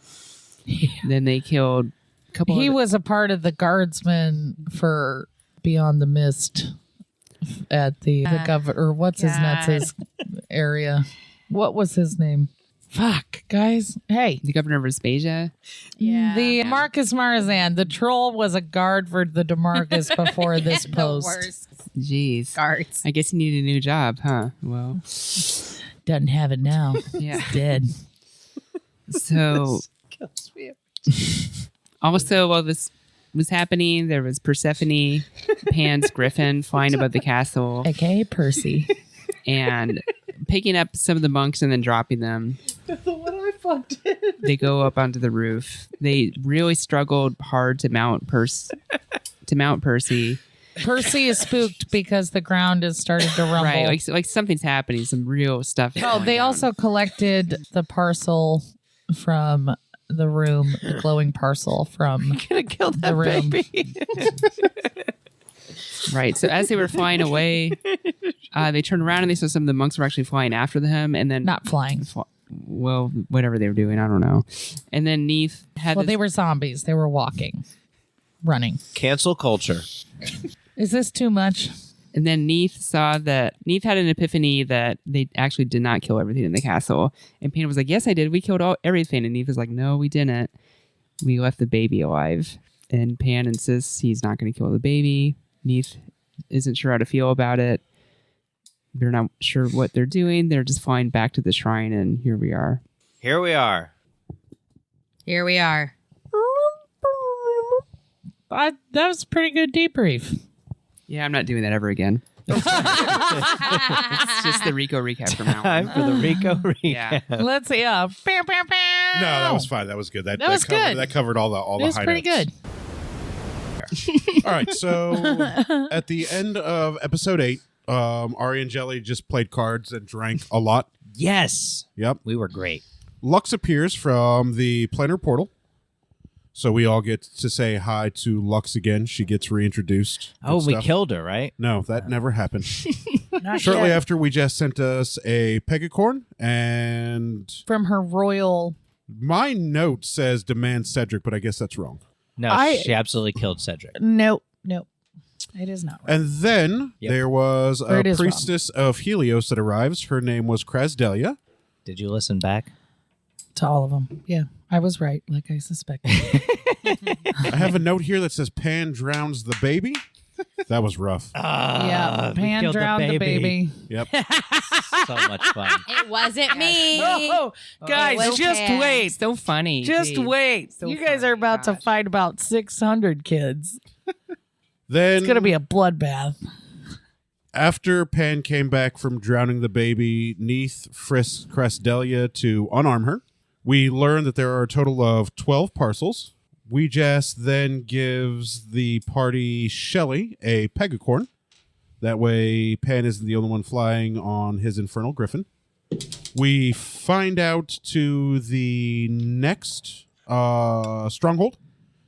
S5: Yeah. Then they killed a couple
S3: He was a part of the guardsmen for Beyond the Mist at the governor, or what's his nuts' area. What was his name? Fuck, guys. Hey.
S5: The governor of Vespasia.
S1: Yeah.
S3: The Marcus Marzan. The troll was a guard for the DeMarcus before this
S1: The
S3: post.
S1: worst
S5: Jeez.
S1: guards.
S5: I guess he needed a new job, huh? Well.
S3: Doesn't have it now.
S5: Yeah.
S3: It's dead.
S5: So. Also, while this was happening, there was Persephone, Pan's griffin, flying above the castle.
S3: AKA Percy.
S5: And picking up some of the monks and then dropping them.
S3: What I fucked did.
S5: They go up onto the roof. They really struggled hard to mount Percy.
S3: Percy is spooked because the ground is starting to rumble.
S5: Right, like something's happening. Some real stuff. is
S3: Oh,
S5: going
S3: they
S5: down.
S3: also collected the parcel from the room, the glowing parcel from
S2: Gonna kill that
S3: the room.
S2: baby.
S5: Right. So as they were flying away, they turned around and they saw some of the monks were actually flying after them, and then
S3: Not flying.
S5: well, whatever they were doing, I don't know. And then Neith had
S3: Well,
S5: this-
S3: they were zombies. They were walking, running.
S2: Cancel culture.
S3: Is this too much?
S5: And then Neith had an epiphany that they actually did not kill everything in the castle. And Pan was like, "Yes, I did. We killed everything." And Neith was like, "No, we didn't. We left the baby alive." And Pan insists he's not going to kill the baby. Neith isn't sure how to feel about it. They're not sure what they're doing. They're just flying back to the shrine, and here we are.
S2: Here we are.
S1: Here we are.
S3: That was a pretty good debrief.
S5: Yeah, I'm not doing that ever again. It's just the Rico recap from now
S2: Time
S5: on.
S2: for the Rico recap.
S5: Yeah.
S3: Let's see. Bam, bam, bam.
S4: No, that was fine. That was good. That
S3: was
S4: covered,
S3: good.
S4: That covered all the
S3: It was
S4: high
S3: pretty
S4: notes.
S3: good.
S4: All right, so at the end of episode 8, Ari and Jelly just played cards and drank a lot.
S2: Yes.
S4: Yep.
S2: We were great.
S4: Lux appears from the planar portal. So we all get to say hi to Lux again. She gets reintroduced.
S2: Oh,
S4: and
S2: we
S4: stuff.
S2: killed her, right?
S4: No, that never happened.
S3: Not
S4: Shortly
S3: yet.
S4: after, we just sent us a pegacorn, and
S3: From her royal.
S4: my note says demand Cedric, but I guess that's wrong.
S2: No, she absolutely killed Cedric.
S3: Nope. It is not right.
S4: And then
S2: Yep.
S4: there was
S3: Or
S4: a
S3: it is
S4: priestess of Helios that arrives. Her name was Krasdelia.
S2: Did you listen back?
S3: To all of them. Yeah, I was right, like I suspected.
S4: I have a note here that says Pan drowns the baby. That was rough.
S3: Yeah,
S2: we
S3: Pan
S2: killed the
S3: drowned the baby.
S4: Yep.
S2: So much fun.
S1: It wasn't me.
S3: Oh, guys,
S1: well,
S3: just
S1: Pan.
S3: wait.
S5: So funny.
S3: Just
S5: Jeez.
S3: wait.
S5: So
S3: you guys
S5: funny,
S3: are about to
S5: gosh.
S3: fight about 600 kids.
S4: Then
S3: It's going to be a bloodbath.
S4: after Pan came back from drowning the baby, Neith frisks Krasdelia to unarm her. We learn that there are a total of 12 parcels. Weejas then gives the party Shelly a pegacorn. That way, Pan isn't the only one flying on his infernal griffin. We find out to the next stronghold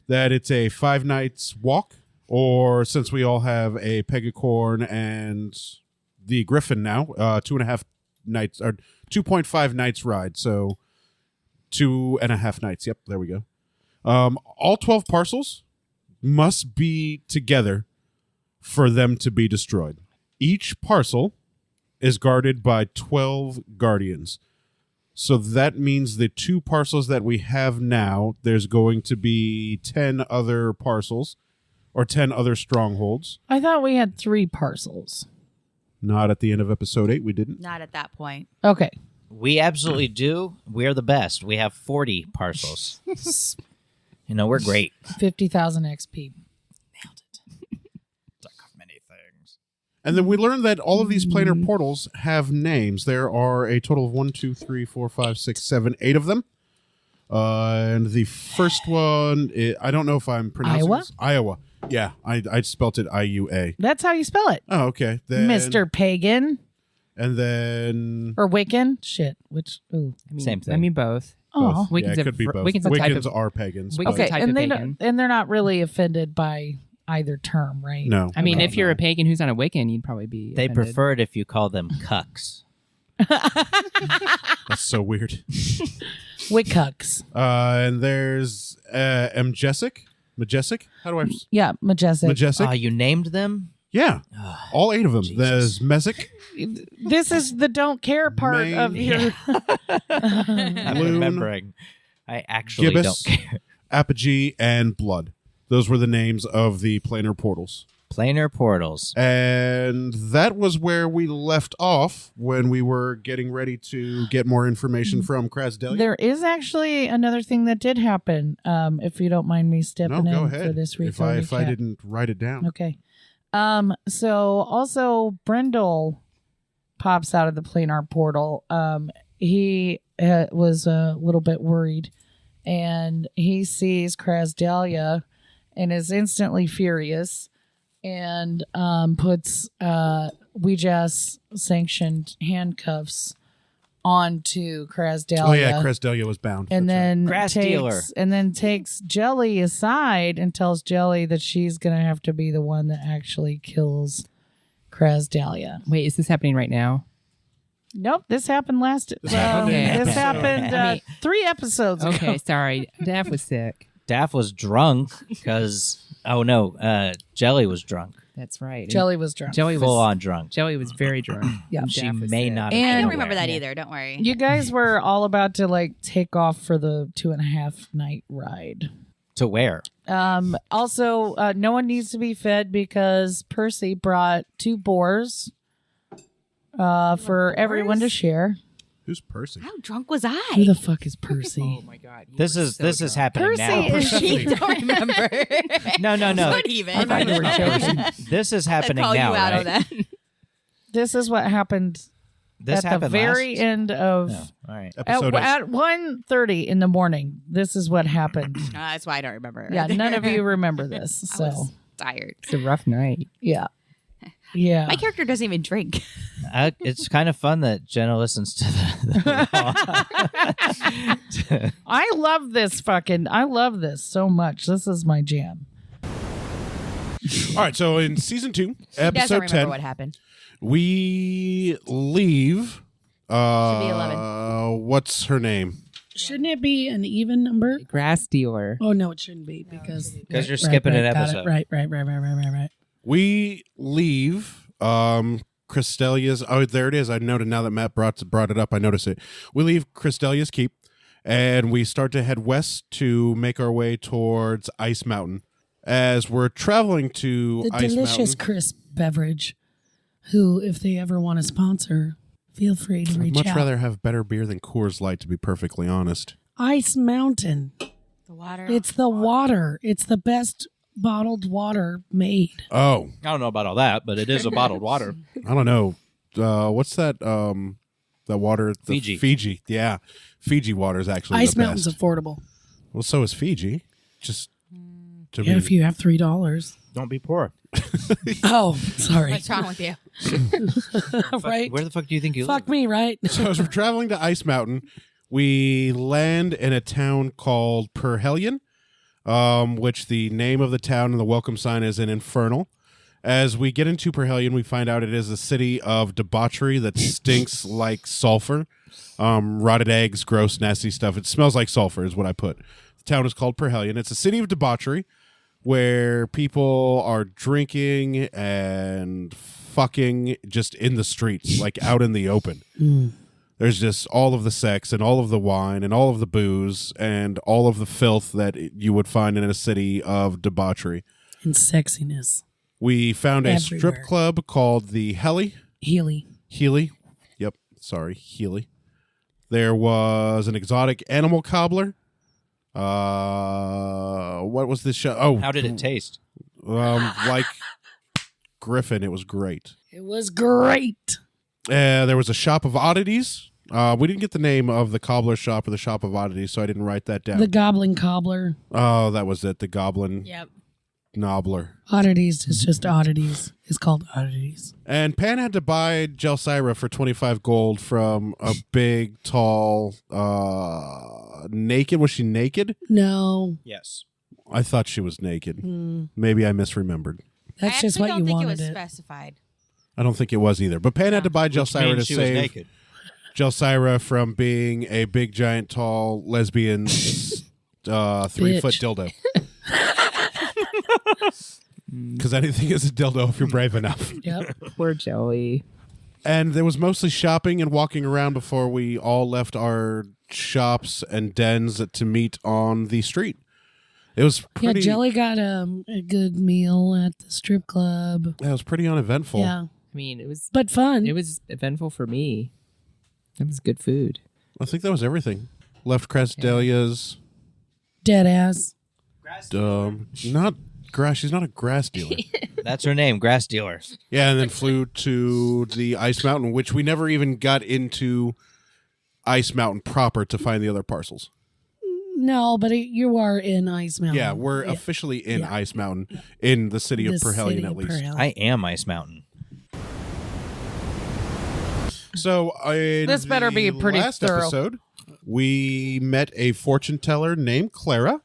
S4: that it's a 5 nights walk, or since we all have a pegacorn and the griffin now, 2.5 nights or 2.5 nights ride. So 2.5 nights. Yep, there we go. All 12 parcels must be together for them to be destroyed. Each parcel is guarded by 12 guardians. So that means the 2 parcels that we have now, there's going to be 10 other parcels or 10 other strongholds.
S3: I thought we had 3 parcels.
S4: Not at the end of episode 8, we didn't.
S1: Not at that point.
S3: Okay.
S2: We absolutely do. We're the best. We have 40 parcels. You know, we're great.
S3: 50,000 XP.
S2: Many things.
S4: And then we learned that all of these planar portals have names. There are a total of 1, 2, 3, 4, 5, 6, 7, 8 of them. And the first one, I don't know if I'm pronouncing
S3: Iowa?
S4: this. Iowa. Yeah, I spelt it IUA.
S3: That's how you spell it,
S4: Oh, okay. Then,
S3: Mr. Pagan
S4: And then
S3: or Wiccan. Shit, which? Ooh.
S2: Same thing.
S5: I mean, both.
S3: Oh,
S4: yeah,
S5: Wiccan's
S4: it could be both.
S5: Wiccan's a type
S4: Wiccans
S5: of-
S4: are pagans.
S5: Wiccans
S4: but-
S5: a
S3: okay,
S5: type
S3: and
S5: of
S3: they
S5: pagan.
S3: and they're not really offended by either term, right?
S4: No.
S5: I mean,
S4: no,
S5: if you're
S4: no.
S5: a pagan who's not a Wiccan, you'd probably be.
S2: They
S5: offended.
S2: prefer it if you call them cucks.
S4: That's so weird.
S3: Wiccucks.
S4: And there's Majestic. How do I?
S3: Yeah, majestic.
S4: Majestic.
S2: Oh, you named them?
S4: Yeah, all 8 of them.
S2: Jesus.
S4: There's Mesic,
S3: This is the don't care part
S4: Main-
S3: of your.
S2: I'm
S4: Loon,
S2: remembering. I actually
S4: Gibbous,
S2: don't care.
S4: Apogee, and Blood. Those were the names of the planar portals.
S2: Planar portals.
S4: And that was where we left off when we were getting ready to get more information from Krasdelia.
S3: There is actually another thing that did happen. If you don't mind me stepping
S4: No, go
S3: in
S4: ahead.
S3: for this
S4: if I
S3: recap.
S4: didn't write it down.
S3: Okay. So also Brendel pops out of the planar portal. He was a little bit worried, and he sees Krasdelia and is instantly furious, and puts Ouija's sanctioned handcuffs onto Krasdelia.
S4: Oh yeah, Krasdelia was bound.
S3: And
S4: That's right.
S3: then
S2: Grass dealer.
S3: takes Jelly aside and tells Jelly that she's gonna have to be the one that actually kills Krasdelia.
S5: Wait, is this happening right now?
S3: Nope, this happened last.
S4: happened
S5: in
S3: This
S5: episode.
S3: happened
S5: I mean-
S3: 3 episodes ago.
S5: Okay, sorry. Daff was sick.
S2: Daff was drunk because, Jelly was drunk.
S5: That's right.
S3: Jelly was drunk.
S5: Jelly
S2: Full
S5: was
S2: on drunk.
S5: Jelly was very drunk.
S3: Yeah.
S5: And
S2: She
S5: Daff was
S2: may
S5: sick.
S2: not
S1: I
S3: And-
S1: don't
S2: have
S1: remember
S2: been
S1: that
S2: aware.
S1: either. Don't worry.
S3: You guys were all about to take off for the 2.5 night ride.
S2: To where?
S3: Also, no one needs to be fed because Percy brought 2 boars for everyone to share.
S4: Who's Percy?
S1: How drunk was I?
S3: Who the fuck is Percy?
S5: Oh my god. you
S2: This
S5: were
S2: is
S5: so
S2: this is
S5: drunk.
S2: happening
S3: Percy
S2: now.
S3: is
S1: She don't remember.
S2: No.
S1: Not even.
S5: I thought you were joking.
S2: This is happening
S1: call
S2: now,
S1: you out
S2: right?
S1: on that.
S3: This is what happened
S2: This
S3: at the
S2: happened
S3: very
S2: last?
S3: end of
S2: No. All right.
S4: Episode
S3: at 1:30 in the morning. This is what happened.
S1: That's why I don't remember.
S3: Yeah, none of you remember this.
S1: I
S3: So
S1: was tired.
S5: It's a rough night.
S3: yeah, yeah.
S1: My character doesn't even drink.
S2: It's kind of fun that Jenna listens to the
S3: I love this I love this so much. This is my jam.
S4: All right, so in season 2,
S1: He doesn't
S4: episode
S1: remember
S4: 10,
S1: what happened.
S4: we leave.
S1: Should be 11.
S4: What's her name?
S6: Shouldn't it be an even number?
S5: Grass dealer.
S6: Oh no, it shouldn't be because
S2: you're skipping an
S6: got it.
S2: episode.
S6: Right.
S4: We leave Kristelia's. Oh, there it is. I noted now that Matt brought it up. I noticed it. We leave Kristelia's keep, and we start to head west to make our way towards Ice Mountain. As we're traveling to
S6: the
S4: Ice
S6: delicious
S4: Mountain,
S6: crisp beverage. Who, if they ever want to sponsor, feel free to
S4: I'd
S6: reach
S4: much
S6: out.
S4: rather have better beer than Coors Light, to be perfectly honest.
S6: Ice Mountain.
S1: The water.
S6: It's the water. It's the best bottled water made.
S4: Oh,
S2: I don't know about all that, but it is a bottled water.
S4: I don't know. What's that? That water? The
S2: Fiji.
S4: Fiji. Yeah, Fiji water is actually
S6: Ice
S4: the
S6: Mountain's
S4: best.
S6: affordable.
S4: Well, so is Fiji. Just to
S6: Yeah,
S4: be-
S6: if you have $3.
S2: Don't be poor.
S6: Oh, sorry.
S1: What's wrong with you?
S6: Right?
S2: Where the fuck do you think you
S6: Fuck
S2: live?
S6: me, right?
S4: So as we're traveling to Ice Mountain, we land in a town called Perhelion, which the name of the town and the welcome sign is an infernal. As we get into Perhelion, we find out it is a city of debauchery that stinks like sulfur. Rotted eggs, gross, nasty stuff. It smells like sulfur is what I put. The town is called Perhelion. It's a city of debauchery where people are drinking and fucking just in the streets, like out in the open. There's just all of the sex and all of the wine and all of the booze and all of the filth that you would find in a city of debauchery.
S6: And sexiness.
S4: We found a strip
S6: Everywhere.
S4: club called the Healy.
S6: Healy.
S4: Yep. Sorry, Healy. There was an exotic animal cobbler. What was this show? Oh,
S2: How did it taste?
S4: like Griffin. It was great.
S6: It was great.
S4: There was a shop of oddities. We didn't get the name of the cobbler shop or the shop of oddities, so I didn't write that down.
S6: The Goblin Cobbler.
S4: Oh, that was it. The Goblin.
S1: Yep.
S4: Nobbler.
S6: Oddities is just oddities. It's called oddities.
S4: And Pan had to buy Gelsira for 25 gold from a big, tall, naked. Was she naked?
S6: No,
S2: Yes.
S4: I thought she was naked. Maybe I misremembered.
S6: that's
S1: I
S6: just what
S1: actually
S6: you
S1: don't think
S6: wanted.
S1: it was
S6: It.
S1: specified.
S4: I don't think it was either. But Pan had to buy Gelsira to
S2: She was
S4: save
S2: naked.
S4: Gelsira from being a big, giant, tall, lesbian 3-foot dildo. Because anything is a dildo if you're brave enough.
S6: Yep.
S5: Poor Jelly.
S4: And there was mostly shopping and walking around before we all left our shops and dens to meet on the street. It was pretty.
S6: Yeah, Jelly got a good meal at the strip club.
S4: Yeah, it was pretty uneventful.
S6: Yeah,
S5: I mean, it was
S6: but fun.
S5: eventful for me. It was good food.
S4: I think that was everything. Left Crest Dahlia's.
S6: Dead ass.
S4: Not grass. She's not a grass dealer.
S2: That's her name, Grass Dealer.
S4: Yeah, and then flew to the Ice Mountain, which we never even got into Ice Mountain proper to find the other parcels.
S6: No, but you are in Ice Mountain.
S4: Yeah, we're officially in Ice Mountain in the city of
S6: The
S4: Perhelion,
S6: city
S4: at
S6: of
S4: least.
S6: Perhelion.
S2: I am Ice Mountain.
S4: So in
S3: This better be
S4: the
S3: pretty
S4: last
S3: thorough.
S4: episode, we met a fortune teller named Clara.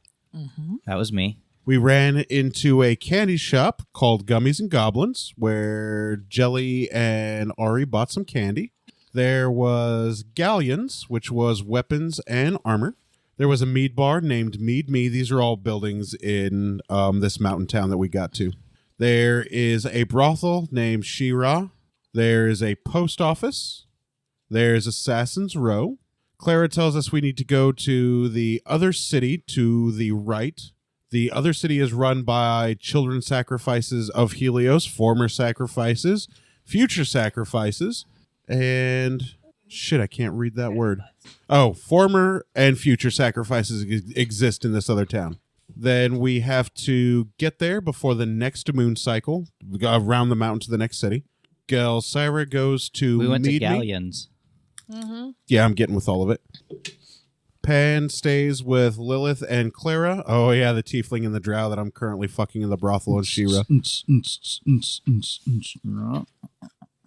S2: That was me.
S4: We ran into a candy shop called Gummies and Goblins, where Jelly and Ari bought some candy. There was Galleons, which was weapons and armor. There was a mead bar named Mead Me. These are all buildings in this mountain town that we got to. There is a brothel named Shira. There is a post office. There's Assassin's Row. Clara tells us we need to go to the other city to the right. The other city is run by children sacrifices of Helios, former sacrifices, future sacrifices, and shit, I can't read that word. Oh, former and future sacrifices exist in this other town. Then we have to get there before the next moon cycle, around the mountain to the next city. Gelsira goes to
S2: We went to
S4: Mead Me.
S2: Galleons.
S4: Yeah, I'm getting with all of it. Pan stays with Lilith and Clara. Oh, yeah, the tiefling and the drow that I'm currently fucking in the brothel and Shira.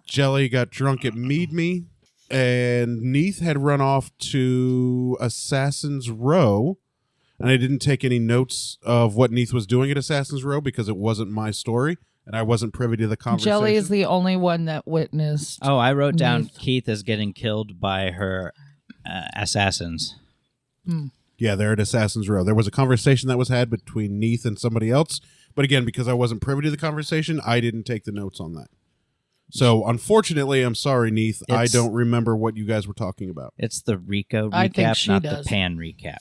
S4: Jelly got drunk at Mead Me, and Neath had run off to Assassin's Row, and I didn't take any notes of what Neath was doing at Assassin's Row because it wasn't my story, and I wasn't privy to the conversation.
S3: Jelly is the only one that witnessed.
S2: Oh, I wrote down Keith is getting killed by her assassins.
S4: Yeah, there at Assassin's Row. There was a conversation that was had between Neath and somebody else, but again, because I wasn't privy to the conversation, I didn't take the notes on that. So, unfortunately, I'm sorry, Neath. I don't remember what you guys were talking about.
S2: It's the Rico
S3: I think
S2: recap,
S3: she
S2: not
S3: does.
S2: the Pan recap.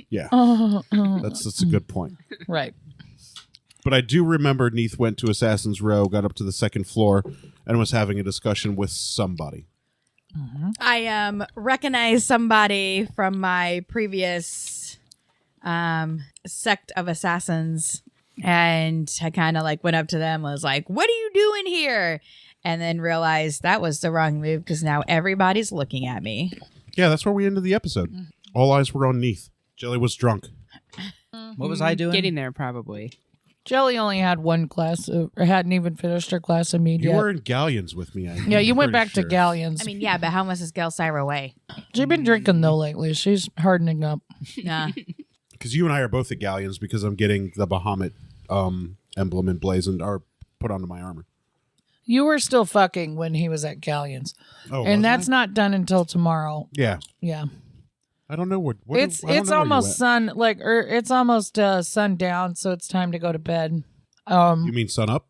S4: Yeah,
S3: Oh,
S4: that's a good point.
S3: right.
S4: But I do remember Neath went to Assassin's Row, got up to the second floor, and was having a discussion with somebody.
S1: I recognized somebody from my previous sect of assassins, and I kind of like went up to them and was like, "What are you doing here?" And then realized that was the wrong move because now everybody's looking at me.
S4: Yeah, that's where we ended the episode. All eyes were on Neath. Jelly was drunk.
S2: What was I doing?
S5: Getting there, probably.
S3: Jelly only had one class, or hadn't even finished her class of mead
S4: You
S3: yet.
S4: were in Galleons with me.
S3: Yeah, you went back to
S4: Galleons.
S3: Galleons.
S1: I mean, yeah, but how much is Gelsira weigh?
S3: She's been drinking though lately. She's hardening up.
S1: Nah.
S4: Because you and I are both at Galleons because I'm getting the Bahamut emblem emblazoned or put onto my armor.
S3: You were still fucking when he was at Galleons,
S4: Oh,
S3: and
S4: was
S3: that's
S4: I?
S3: not done until tomorrow.
S4: Yeah.
S3: Yeah,
S4: I don't know what
S3: it's
S4: I don't know where
S3: almost
S4: you
S3: sun it's almost sundown, so it's time to go to bed.
S4: You mean sun up?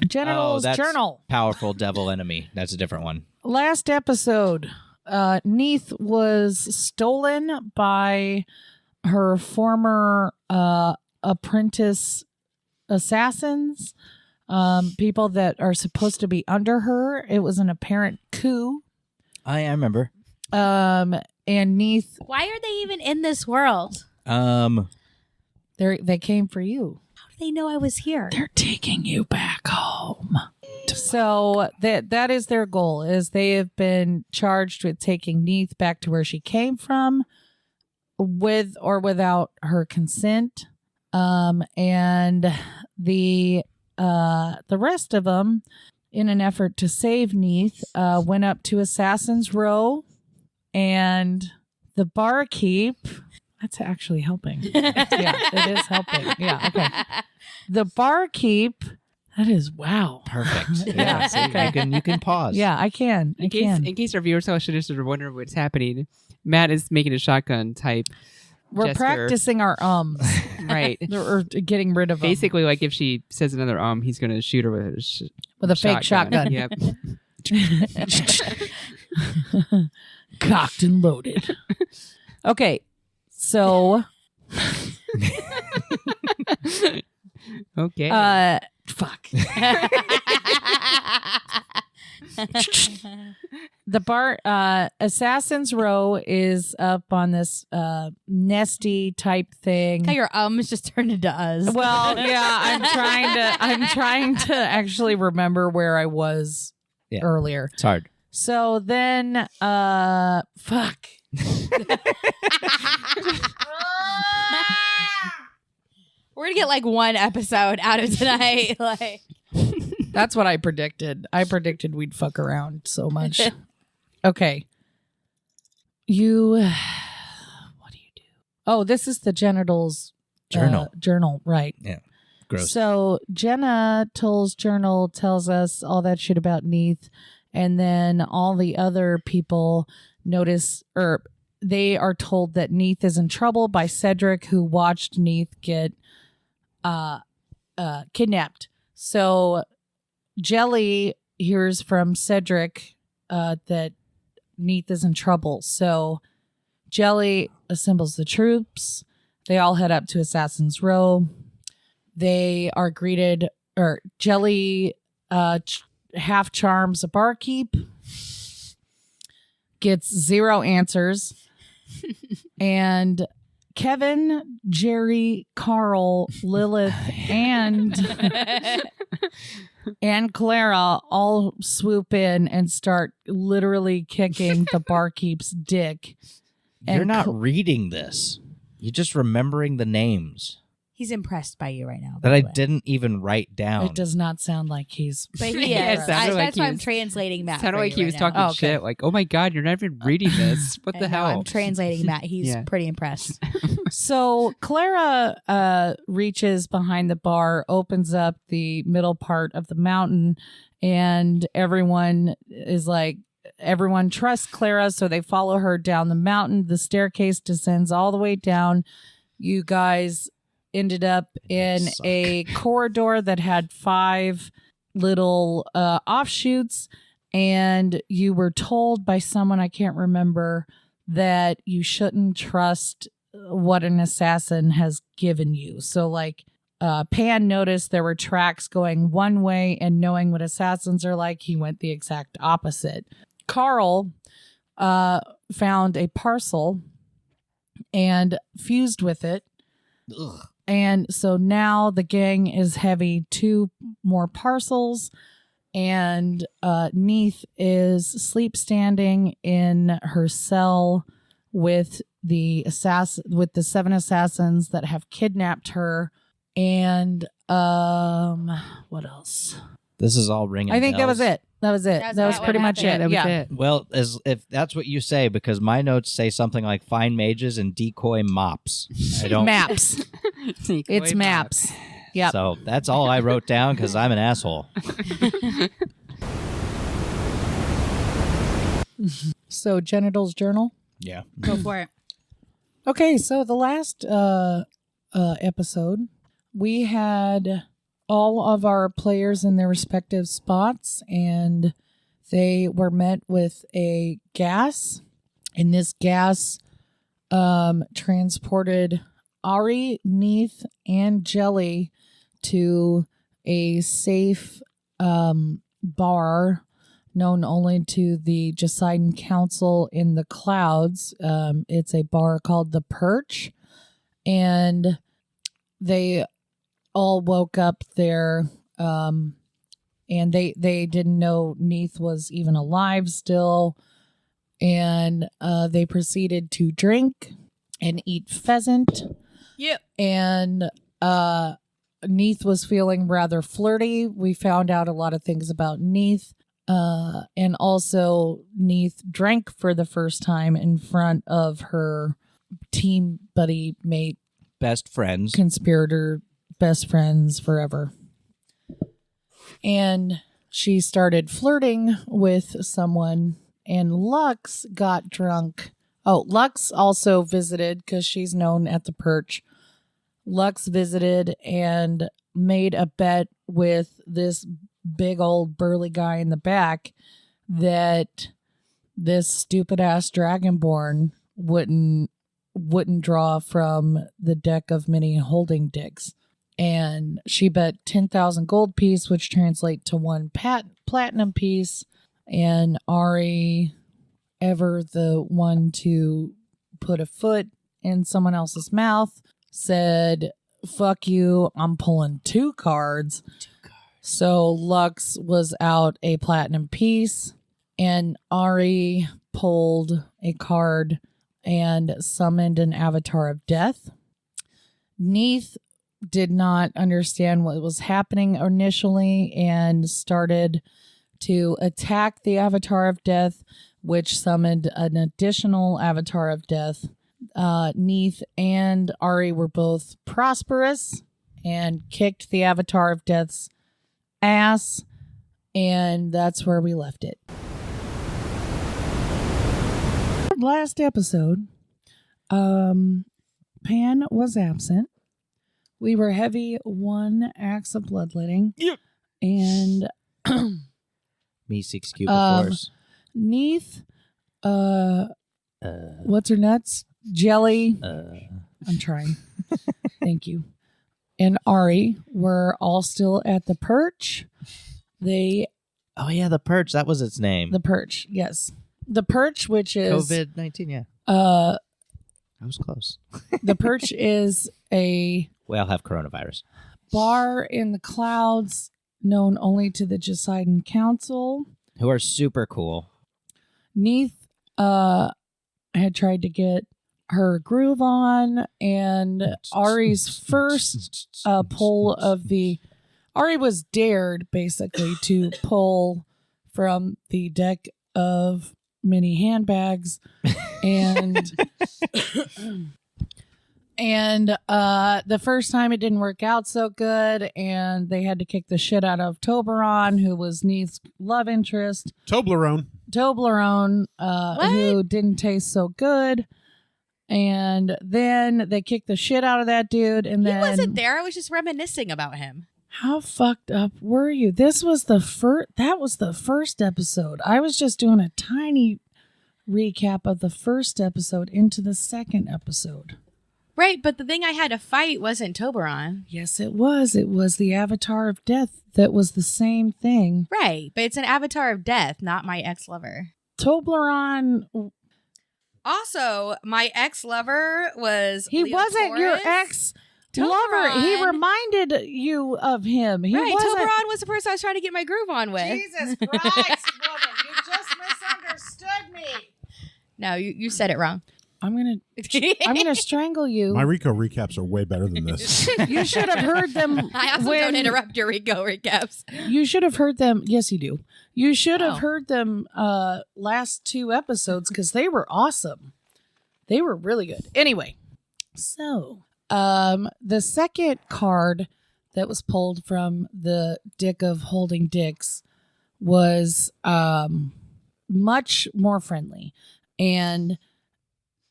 S3: Genitals
S2: that's
S3: journal.
S2: Powerful devil enemy. That's a different one.
S3: Last episode, Neath was stolen by her former apprentice assassins, people that are supposed to be under her. It was an apparent coup.
S2: I remember.
S3: And Neath,
S1: Why are they even in this world?
S3: they came for you.
S1: How do they know I was here?
S3: They're taking you back home. So that is their goal, is they have been charged with taking Neath back to where she came from, with or without her consent. And the rest of them, in an effort to save Neith, went up to Assassin's Row, and the barkeep. That's actually helping. Yeah, it is helping. Yeah, okay. The barkeep. That is wow.
S2: Perfect.
S3: Yeah,
S2: See,
S3: okay.
S2: you can pause.
S3: Yeah, I can.
S5: In case our viewers should just wonder what's happening, Matt is making a shotgun type.
S3: We're
S5: gesture.
S3: practicing our
S5: Right.
S3: or getting rid of them.
S5: Basically, like if she says another he's going to shoot her with
S3: With a fake shotgun.
S5: Yep.
S3: Cocked and loaded. Okay, so
S5: Okay.
S3: fuck. The bar Assassin's Row is up on this nesty type thing.
S1: How your just turned into us.
S3: Well, yeah, I'm trying to actually remember where I was earlier.
S2: It's hard.
S3: So then fuck.
S1: We're gonna get like one episode out of tonight. Like
S3: That's what I predicted. I predicted we'd fuck around so much. Okay. What do you do? Oh, this is the genitals journal, right?
S2: Yeah. Gross.
S3: So Jenna Toll's journal tells us all that shit about Neith, and then all the other people notice, or they are told that Neith is in trouble by Cedric, who watched Neith get kidnapped. So Jelly hears from Cedric that Neith is in trouble. So Jelly assembles the troops. They all head up to Assassin's Row. They are greeted, or Jelly half charms a barkeep, gets 0 answers, and Kevin, Jerry, Carl, Lilith, and Clara all swoop in and start literally kicking the barkeep's dick.
S2: You're not reading this. You're just remembering the names
S1: he's impressed by you right now.
S2: that I didn't even write down.
S3: It does not sound like he's...
S1: But he is.
S5: Yeah, it sounded like
S1: That's
S5: he
S1: why I'm
S5: was-
S1: translating Matt.
S5: Sounded
S1: for
S5: like
S1: you
S5: he was
S1: right now.
S5: talking
S3: Oh, okay.
S5: shit. Like, oh my god, you're not even reading this. What the
S1: I know,
S5: hell?
S1: I'm translating Matt. He's
S5: Yeah.
S1: pretty impressed.
S3: So Clara reaches behind the bar, opens up the middle part of the mountain, and everyone trusts Clara, so they follow her down the mountain. The staircase descends all the way down. You guys ended up in a corridor that had 5 little offshoots, and you were told by someone, I can't remember, that you shouldn't trust what an assassin has given you. So like Pan noticed there were tracks going one way, and knowing what assassins are like, he went the exact opposite. Carl found a parcel and fused with it.
S2: Ugh.
S3: And so now the gang is heavy 2 more parcels, and Neith is sleep standing in her cell with the 7 assassins that have kidnapped her. And what else?
S2: This is all ringing
S3: I think that
S2: bells.
S3: was it. That was it.
S1: That's
S3: That was
S1: about
S3: pretty
S1: what
S3: much it.
S1: happened.
S5: That was
S3: Yeah.
S5: it.
S2: Well, if that's what you say, because my notes say something like find mages and decoy mops. I don't.
S3: Maps. It's maps. Yep.
S2: So that's all I wrote down because I'm an asshole.
S3: So genitals journal.
S2: Yeah.
S1: Go for it.
S3: Okay, so the last episode, we had all of our players in their respective spots, and they were met with a gas, and this gas transported Ari, Neith, and Jelly to a safe bar known only to the Poseidon Council in the clouds. It's a bar called The Perch, and they all woke up there, and they didn't know Neith was even alive still, and they proceeded to drink, and eat pheasant.
S1: Yep.
S3: And Neith was feeling rather flirty. We found out a lot of things about Neith. And also Neith drank for the first time in front of her team buddy mate.
S2: Best friends.
S3: Conspirator, best friends forever. And she started flirting with someone, and Lux got drunk. Oh, Lux also visited because she's known at the perch. Lux visited and made a bet with this big old burly guy in the back that this stupid ass dragonborn wouldn't draw from the deck of many holding dicks. And she bet 10,000 gold piece, which translate to one platinum piece. And Ari, ever the one to put a foot in someone else's mouth, said, fuck you, I'm pulling 2 cards. So Lux was out a platinum piece, and Ari pulled a card and summoned an avatar of death. Neith did not understand what was happening initially and started to attack the avatar of death, which summoned an additional avatar of death. Neith and Ari were both prosperous and kicked the avatar of death's ass, and that's where we left it. Last episode, Pan was absent. We were heavy 1 axe of bloodletting.
S2: Yep.
S3: And
S2: Me 6 cube of force.
S3: Neith, what's her nuts? Jelly. I'm trying. Thank you. And Ari were all still at the perch.
S2: Oh yeah, the perch. That was its name.
S3: The perch, yes. The perch, which is
S2: COVID-19. Yeah.
S3: I
S2: was close.
S3: The perch is a
S2: We all have coronavirus.
S3: bar in the clouds known only to the Poseidon Council.
S2: Who are super cool.
S3: Neith had tried to get her groove on, and Ari's first pull of Ari was dared basically to pull from the deck of mini handbags, and the first time it didn't work out so good, and they had to kick the shit out of Toblerone, who was Neith's love interest.
S4: Toblerone,
S3: who didn't taste so good. And then they kicked the shit out of that dude, and then
S1: he wasn't there. I was just reminiscing about him.
S3: How fucked up were you? This was the first. That was the first episode. I was just doing a tiny recap of the first episode into the second episode.
S1: Right, but the thing I had to fight wasn't Toblerone.
S3: Yes, it was. It was the Avatar of Death. That was the same thing.
S1: Right, but it's an Avatar of Death, not my ex-lover.
S3: Toblerone.
S1: Also, my ex-lover was
S3: He
S1: Leo
S3: wasn't
S1: Torres.
S3: your ex-lover. He reminded you of him. He
S1: right,
S3: wasn't.
S1: Toblerone was the person I was trying to get my groove on with.
S3: Jesus Christ, woman. You just misunderstood me.
S1: No, you said it wrong.
S3: I'm gonna strangle you.
S7: My Rico recaps are way better than this.
S3: You should have heard them.
S1: I also don't interrupt your Rico recaps.
S3: You should have heard them. Yes, you do. You should have heard them last 2 episodes because they were awesome. They were really good. Anyway, so the second card that was pulled from the Dick of Holding Dicks was much more friendly, and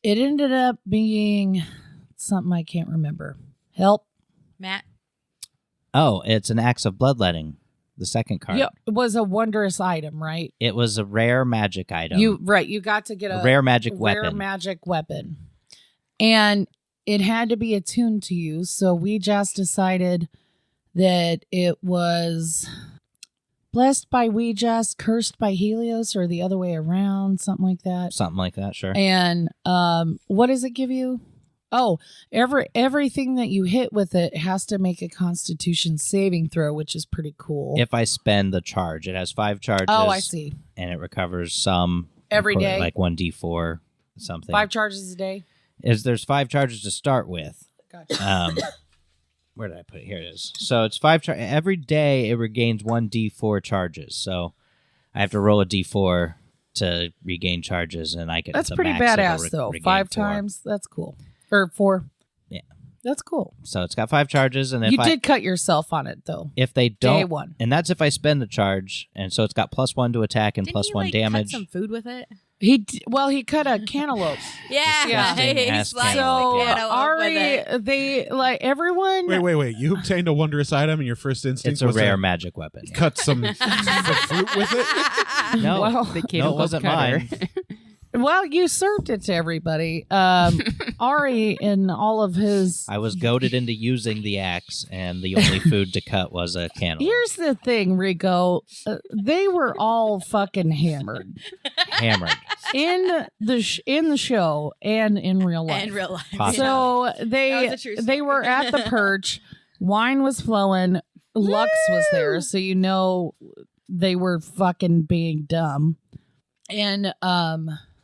S3: it ended up being something I can't remember. Help,
S1: Matt.
S2: Oh, it's an axe of bloodletting. The second card.
S3: Yeah, it was a wondrous item, right?
S2: It was a rare magic item.
S3: You got to get a
S2: rare magic
S3: weapon. And it had to be attuned to you, so we just decided that it was blessed by Ouija's, cursed by Helios, or the other way around, something like that.
S2: Something like that, sure.
S3: And what does it give you? Oh, everything that you hit with it has to make a Constitution saving throw, which is pretty cool.
S2: If I spend the charge, it has 5 charges.
S3: Oh, I see.
S2: And it recovers some
S3: every day,
S2: like 1d4 something.
S3: 5 charges a day.
S2: is there's 5 charges to start with.
S3: Gotcha.
S2: Where did I put it? Here it is. So it's 5 every day. It regains 1 D4 charges. So I have to roll a D4 to regain charges, and I get
S3: That's
S2: the
S3: pretty
S2: max it'll
S3: badass, though.
S2: regain
S3: 5
S2: 4.
S3: times. That's cool. Or 4.
S2: Yeah.
S3: That's cool.
S2: So it's got 5 charges, and if
S3: You did cut yourself on it, though.
S2: if they don't,
S3: Day 1.
S2: and that's if I spend the charge, and so it's got +1 to attack and
S1: Didn't
S2: +1
S1: you,
S2: damage.
S1: cut some food with it?
S3: He cut a cantaloupe.
S1: Yeah.
S2: Disgusting
S1: He
S2: ass
S1: sliced
S2: cantaloupe.
S1: the
S3: So
S1: cantaloupe with it.
S3: Ari, they like everyone.
S7: Wait. You obtained a wondrous item, and your first instinct
S2: It's a
S7: was
S2: rare
S7: to
S2: magic weapon. Yeah.
S7: cut some fruit with it.
S2: No,
S3: Well,
S5: The
S2: no,
S5: cantaloupe
S2: it wasn't
S5: cutter.
S2: mine.
S3: Well, you served it to everybody. Ari and all of his.
S2: I was goaded into using the axe, and the only food to cut was a cantaloupe.
S3: Here's the thing, Rico. They were all fucking hammered
S2: Hammered.
S3: in the show and in real life.
S1: In real life.
S2: Possibly.
S3: So
S1: That was
S3: they
S1: a true
S3: they
S1: story.
S3: were at the perch. Wine was flowing. Lux was there, so you know they were fucking being dumb. And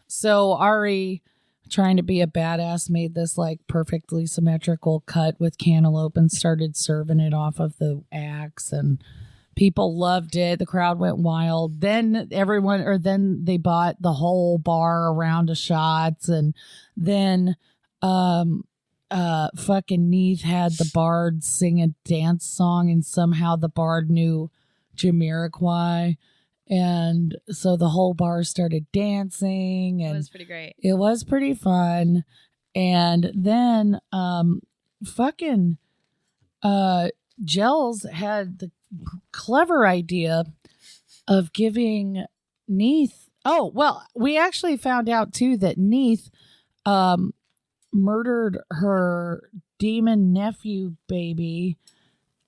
S3: so Ari, trying to be a badass, made this like perfectly symmetrical cut with cantaloupe and started serving it off of the axe, and people loved it. The crowd went wild. Then then they bought the whole bar a round of shots, and then fucking Neith had the bard sing a dance song, and somehow the bard knew Jamiroquai. And so the whole bar started dancing,
S1: It
S3: and
S1: was pretty great.
S3: it was pretty fun. And then fucking Gels had the clever idea of giving Neith. Oh, well, we actually found out too that Neith murdered her demon nephew baby,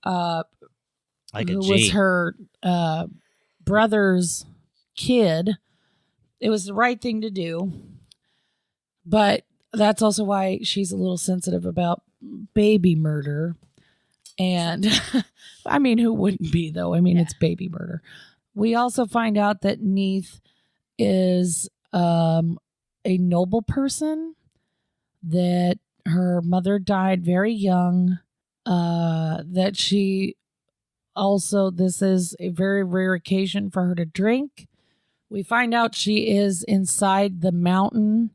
S2: Like a
S3: who
S2: G.
S3: was her brother's kid. It was the right thing to do, but that's also why she's a little sensitive about baby murder. And I mean, who wouldn't be, though? I mean, It's baby murder. We also find out that Neith is a noble person, that her mother died very young, that she also, this is a very rare occasion for her to drink. We find out she is inside the mountain,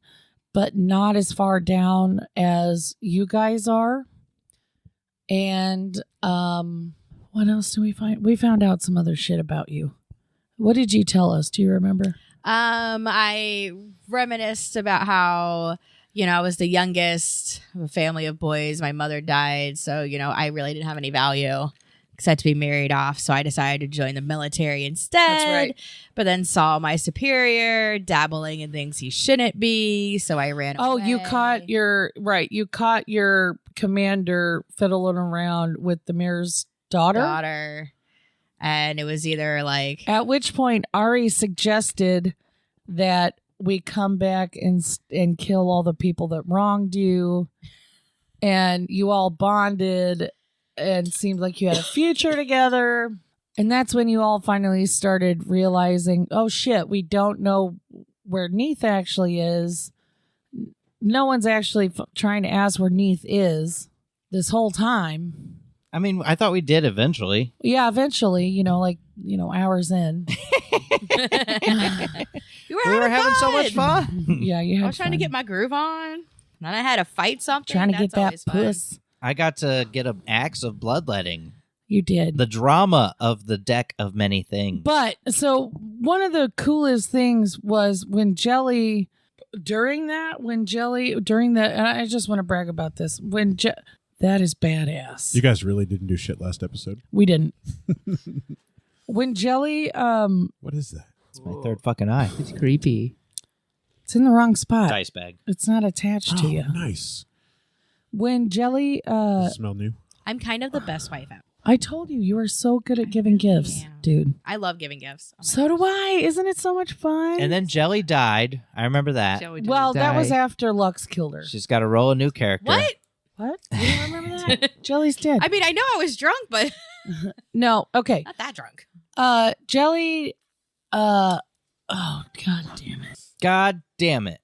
S3: but not as far down as you guys are. And what else do we find? We found out some other shit about you. What did you tell us? Do you remember?
S1: I reminisced about how, I was the youngest of a family of boys. My mother died, so, I really didn't have any value except to be married off. So I decided to join the military instead.
S3: That's right.
S1: But then saw my superior dabbling in things he shouldn't be, so I ran away.
S3: Oh, you caught your commander fiddling around with the mayor's daughter.
S1: And it was either like,
S3: At which point Ari suggested that we come back and kill all the people that wronged you, and you all bonded and seemed like you had a future together. And that's when you all finally started realizing, oh shit, we don't know where Neith actually is. No one's actually trying to ask where Neith is this whole time.
S2: I mean, I thought we did eventually.
S3: Yeah, eventually, hours in.
S1: you
S2: We were having so much
S1: fun.
S2: fun.
S3: Yeah, you had
S1: I was trying to
S3: fun.
S1: get my groove on. Then I had to fight something.
S3: Trying to get
S1: That's
S3: that
S1: always fun.
S3: puss.
S2: I got to get an axe of bloodletting.
S3: You did.
S2: The drama of the deck of many things.
S3: But so one of the coolest things was when Jelly, and I just want to brag about this. That is badass.
S7: You guys really didn't do shit last episode.
S3: We didn't. When Jelly,
S7: What is that?
S2: It's my third fucking eye.
S5: It's creepy.
S3: it's in the wrong spot.
S2: Dice bag.
S3: It's not attached to you.
S7: Nice.
S3: When Jelly,
S7: Does it smell new?
S1: I'm kind of the best wife out.
S3: I told you were so good at giving gifts,
S1: Yeah.
S3: dude.
S1: I love giving gifts. Oh my
S3: So
S1: gosh.
S3: do I. Isn't it so much fun?
S2: And then Jelly died. I remember that.
S5: Shall we do
S3: well,
S5: or
S3: that was
S5: die?
S3: after Lux killed her.
S2: She's got to roll a new character.
S1: What?
S3: What? You don't remember that? Jelly's dead.
S1: I mean, I know I was drunk, but
S3: No. Okay.
S1: not that drunk.
S3: Jelly. Oh, god damn it.
S2: God damn it.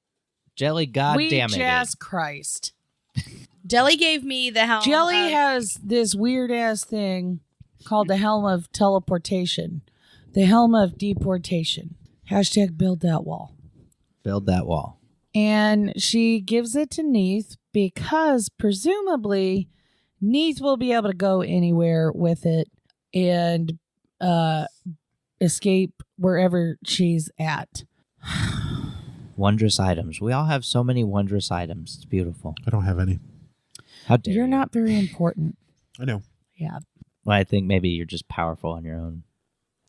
S2: Jelly, God damn it.
S3: Jazz Christ.
S1: Jelly gave me the helm.
S3: Jelly has this weird ass thing called the helm of teleportation. The helm of deportation. # build that wall.
S2: Build that wall.
S3: And she gives it to Neith because presumably Neith will be able to go anywhere with it and escape wherever she's at.
S2: Wondrous items. We all have so many wondrous items. It's beautiful.
S7: I don't have any.
S2: How dare
S3: You're
S2: you?
S3: not very important.
S7: I know.
S3: Yeah.
S2: Well, I think maybe you're just powerful on your own.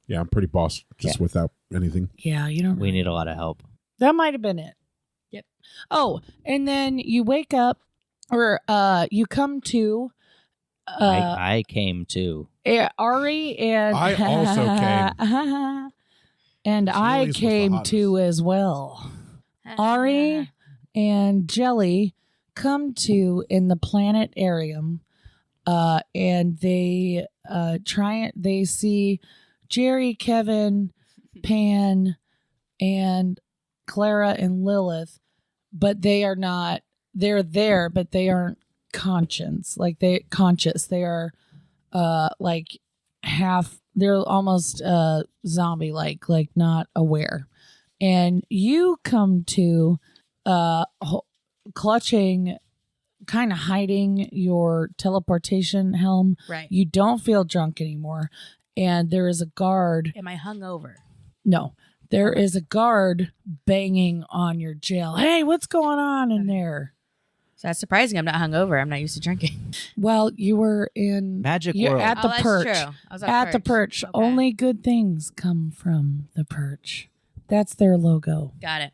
S7: Yeah, I'm pretty boss just without anything.
S3: Yeah, you don't.
S2: We need a lot of help.
S3: That might have been it.
S1: Yep.
S3: Oh, and then you wake up, or you come to.
S2: I came too.
S3: Ari and
S7: I also came.
S3: And I
S7: Chili's was the
S3: came
S7: hottest.
S3: to as well. Ari and Jelly come to in the planetarium, and they they see Jerry, Kevin, Pan, and Clara and Lilith, but they are not. They're there, but they aren't conscious. They are like half. They're almost zombie like not aware. And you come to clutching, kind of hiding your teleportation helm.
S1: Right.
S3: You don't feel drunk anymore. And there is a guard.
S1: Am I hungover?
S3: No, there is a guard banging on your jail. Hey, what's going on in there?
S1: So that's surprising. I'm not hungover. I'm not used to drinking.
S3: Well, you were in
S2: Magic
S3: you're
S2: World.
S3: at the
S1: that's
S3: perch.
S1: true. I was
S3: At the perch.
S1: Okay.
S3: Only good things come from the perch. That's their logo.
S1: Got it.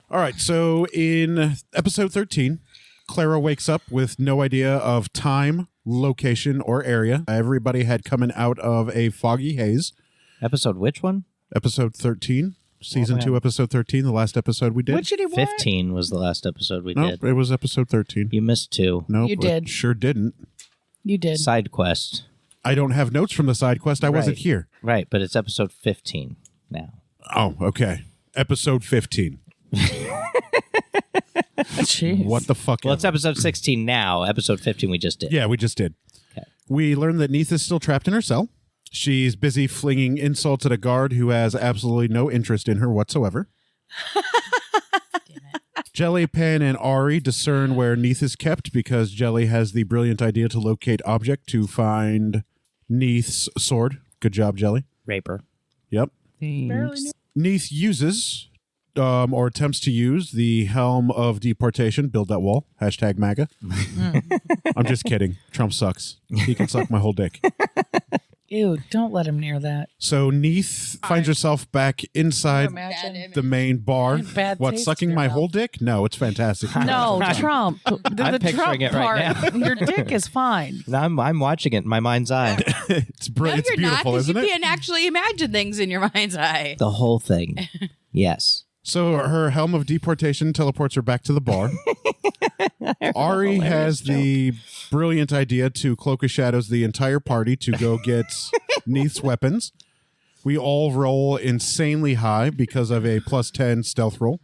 S4: All right, so in episode 13, Clara wakes up with no idea of time, location, or area. Everybody had coming out of a foggy haze.
S2: Episode which one?
S4: Episode 13, season 2, episode 13, the last episode we did.
S3: Which did he want?
S2: 15 was the last episode we
S4: No,
S2: did.
S4: it was episode 13.
S2: You missed 2.
S4: No,
S3: You did.
S4: Sure didn't.
S3: You did.
S2: Side quest.
S4: I don't have notes from the side quest. I wasn't
S2: Right.
S4: here.
S2: Right, but it's episode 15 now.
S4: Oh, okay. Episode 15.
S3: Jeez.
S4: What the fuck?
S2: Well, it's
S4: ever.
S2: episode 16 now. Episode 15 we just did.
S4: Yeah, we just did.
S2: Okay.
S4: We learned that Neith is still trapped in her cell. She's busy flinging insults at a guard who has absolutely no interest in her whatsoever. Jelly, Pan, and Ari discern where Neith is kept because Jelly has the brilliant idea to locate object to find Neith's sword. Good job, Jelly.
S2: Raper.
S4: Yep.
S5: Thanks.
S4: Neith uses or attempts to use the helm of deportation. Build that wall. # MAGA. I'm just kidding. Trump sucks. He can suck my whole dick.
S3: Ew, don't let him near that.
S4: So Neith finds herself back inside
S3: Imagine.
S4: the main bar.
S3: Bad
S4: What,
S3: taste
S4: sucking
S3: in
S4: my
S3: your
S4: whole
S3: mouth.
S4: dick? No, it's fantastic.
S3: No, Trump. The
S2: picturing
S3: Trump
S2: it right
S3: part. Your dick is fine.
S2: I'm watching it in my mind's eye.
S4: it's
S1: No,
S4: it's
S1: you're not,
S4: beautiful,
S1: 'cause
S4: isn't
S1: you
S4: it?
S1: can't actually imagine things in your mind's eye.
S2: The whole thing. Yes.
S4: So her helm of deportation teleports her back to the bar. Ari has the brilliant idea to cloak of shadows the entire party to go get Neith's weapons. We all roll insanely high because of a +10 stealth roll.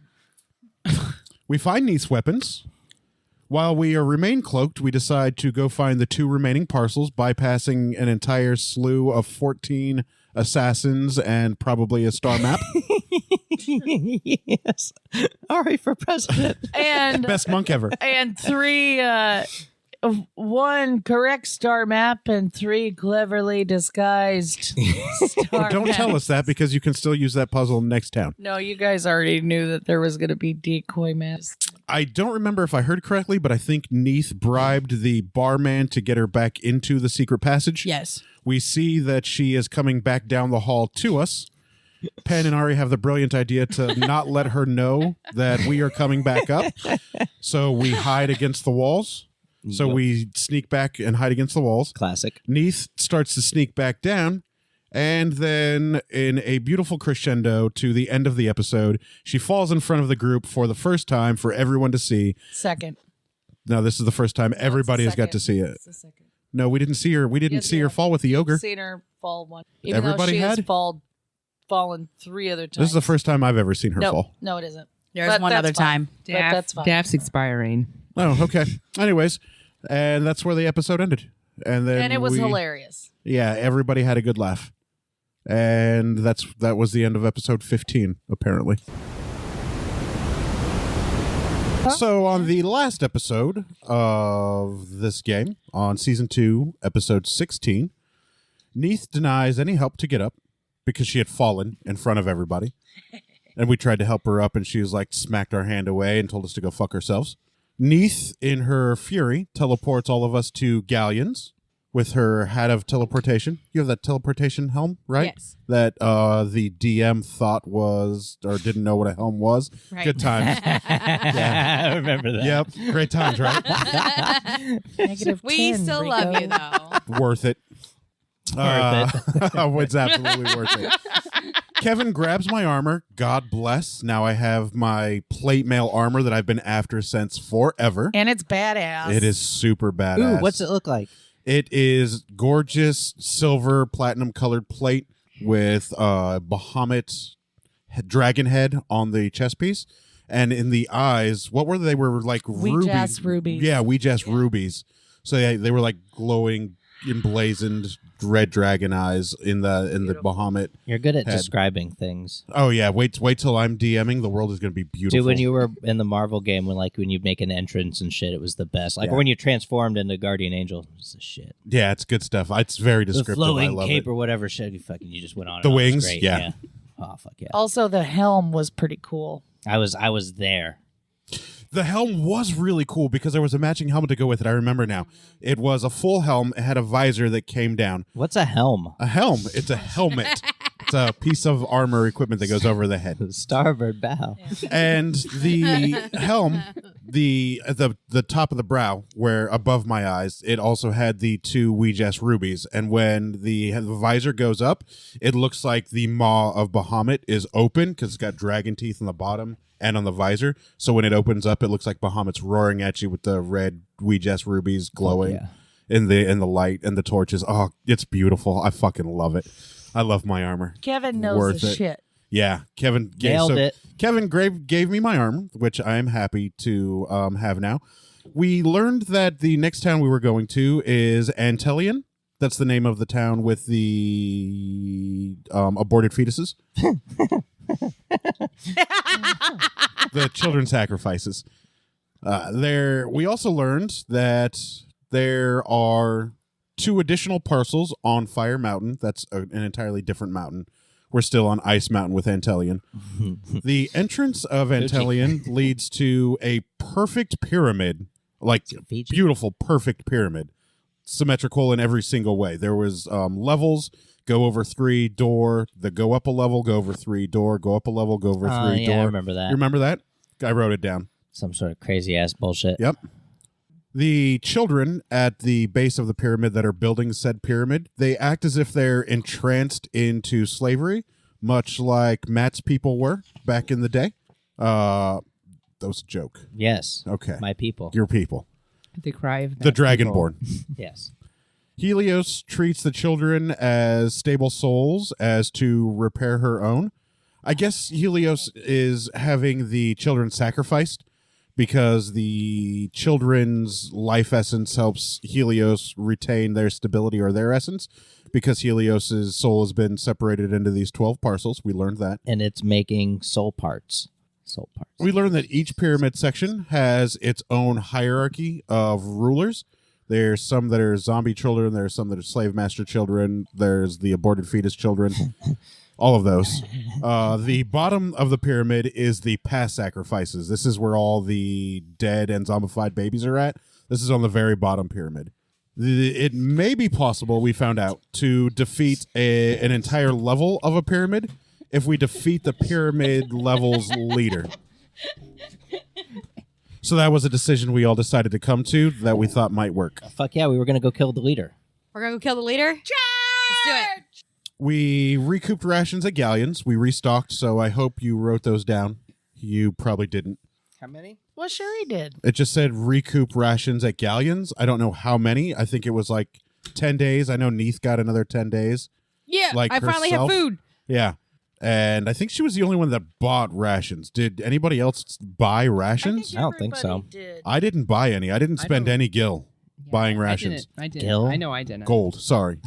S4: We find Neith's weapons. While we remain cloaked, we decide to go find the 2 remaining parcels, bypassing an entire slew of 14 assassins and probably a star map.
S2: Yes. Ari for president.
S3: And
S4: Best monk ever.
S3: and 3 1 correct star map and 3 cleverly disguised star
S4: Don't tell
S3: maps.
S4: us that because you can still use that puzzle next town.
S3: No, you guys already knew that there was going to be decoy maps.
S4: I don't remember if I heard correctly, but I think Neith bribed the barman to get her back into the secret passage.
S1: Yes.
S4: We see that she is coming back down the hall to us. Pen and Ari have the brilliant idea to not let her know that we are coming back up. So we hide against the walls. So
S2: Yep.
S4: we sneak back and hide against the walls.
S2: Classic.
S4: Neith starts to sneak back down. And then in a beautiful crescendo to the end of the episode, she falls in front of the group for the first time for everyone to see.
S3: Second.
S4: No, this is the first time everybody has got to see it.
S3: It's the second.
S4: No, we didn't see her. We didn't
S3: Yes,
S4: see
S3: we
S4: her
S3: have.
S4: fall with the ogre.
S3: Seen her fall one. Even
S4: Everybody
S3: though she
S4: had?
S3: has falled
S6: fallen 3 other times.
S4: This is the first time I've ever seen her fall.
S6: No, it isn't.
S1: There's
S6: But
S1: one
S6: that's
S1: other
S6: fine.
S1: time.
S6: But that's fine.
S5: Daph's expiring.
S4: Oh, okay. Anyways, and that's where the episode ended. And then
S6: And it was hilarious.
S4: Yeah, everybody had a good laugh. And that was the end of episode 15, apparently. So on the last episode of this game, on Season 2, Episode 16, Neith denies any help to get up because she had fallen in front of everybody. And we tried to help her up, and she was like, smacked our hand away and told us to go fuck ourselves. Neith, in her fury, teleports all of us to Galleons with her hat of teleportation. You have that teleportation helm, right?
S1: Yes.
S4: That the DM thought was, or didn't know what a helm was.
S1: Right.
S4: Good times.
S2: I remember that.
S4: Yep. Great times, right?
S1: We
S6: -10,
S1: still
S6: Rico.
S1: love you, though.
S4: Worth it. It's absolutely worth it. Kevin grabs my armor. God bless. Now I have my plate mail armor that I've been after since forever.
S6: And it's badass.
S4: It is super badass.
S2: Ooh, what's it look like?
S4: It is gorgeous silver platinum colored plate with Bahamut dragon head on the chest piece. And in the eyes, what were they? Were like rubies.
S6: rubies.
S4: Yeah, rubies. So they were like glowing, emblazoned red dragon eyes in the Bahamut.
S2: You're good at
S4: Head.
S2: describing things.
S4: Oh yeah, wait till I'm DMing. The world is going to be beautiful.
S2: Dude, when you were in the Marvel game, when you'd make an entrance and shit, it was the best. Like
S4: Yeah.
S2: when you transformed into Guardian Angel, it was the shit.
S4: Yeah, it's good stuff. It's very
S2: The
S4: descriptive. I
S2: flowing
S4: love
S2: cape
S4: it.
S2: or whatever shit, you just went on.
S4: The
S2: and on. It was
S4: wings,
S2: great.
S4: yeah.
S2: Oh fuck yeah!
S6: Also, the helm was pretty cool.
S2: I was there.
S4: The helm was really cool because there was a matching helmet to go with it. I remember now. It was a full helm. It had a visor that came down.
S2: What's a helm?
S4: A helm. It's a helmet. It's a piece of armor equipment that goes over the head.
S2: Starboard bow.
S4: And the helm, the top of the brow, where above my eyes, it also had the 2 Ouijas rubies. And when the visor goes up, it looks like the maw of Bahamut is open because it's got dragon teeth on the bottom and on the visor. So when it opens up, it looks like Bahamut's roaring at you with the red Ouijas rubies glowing
S2: yeah.
S4: in the light and the torches. Oh, it's beautiful. I fucking love it. I love my armor.
S6: Kevin knows
S4: Worth
S6: the
S4: it.
S6: shit.
S4: Yeah, Kevin
S2: Nailed it.
S4: Kevin gave me my armor, which I am happy to have now. We learned that the next town we were going to is Antelion. That's the name of the town with the aborted fetuses. The children sacrifices. We also learned that there are 2 additional parcels on Fire Mountain. That's an entirely different mountain. We're still on Ice Mountain with Antelion. The entrance of Antelion leads to a perfect pyramid, like
S2: Fiji?
S4: beautiful, perfect pyramid, symmetrical in every single way. There was levels, go over 3, door, go up a level, go over 3, door, go up a level, go over 3,
S2: Yeah,
S4: door.
S2: I remember that.
S4: You remember that? I wrote it down.
S2: Some sort of crazy ass bullshit.
S4: Yep. The children at the base of the pyramid that are building said pyramid, they act as if they're entranced into slavery, much like Matt's people were back in the day. That was a joke.
S2: Yes.
S4: Okay.
S2: My people.
S4: Your people.
S5: The cry of
S4: The
S5: that people.
S4: Dragonborn.
S2: Yes.
S4: Helios treats the children as stable souls as to repair her own. I guess Helios is having the children sacrificed because the children's life essence helps Helios retain their stability or their essence, because Helios's soul has been separated into these 12 parcels. We learned that.
S2: And it's making soul parts. Soul parts.
S4: We learned that each pyramid section has its own hierarchy of rulers. There's some that are zombie children. There's some that are slave master children. There's the aborted fetus children. All of those. The bottom of the pyramid is the past sacrifices. This is where all the dead and zombified babies are at. This is on the very bottom pyramid. It may be possible, we found out, to defeat an entire level of a pyramid if we defeat the pyramid level's leader. So that was a decision we all decided to come to that we thought might work.
S2: Fuck yeah, we were going to go kill the leader.
S1: We're going to go kill the leader? Let's do it.
S4: We recouped rations at Galleons. We restocked, so I hope you wrote those down. You probably didn't.
S2: How many?
S6: Well, sure he did.
S4: It just said recoup rations at Galleons. I don't know how many. I think it was like 10 days. I know Neith got another 10 days.
S1: Yeah,
S4: Like
S1: I finally have
S4: herself?
S1: food.
S4: Yeah. And I think she was the only one that bought rations. Did anybody else buy rations?
S2: I don't think so.
S4: I didn't buy any. I didn't spend any gil buying
S5: I
S4: rations.
S5: didn't.
S2: Gil?
S5: I know I didn't.
S4: Gold. Sorry.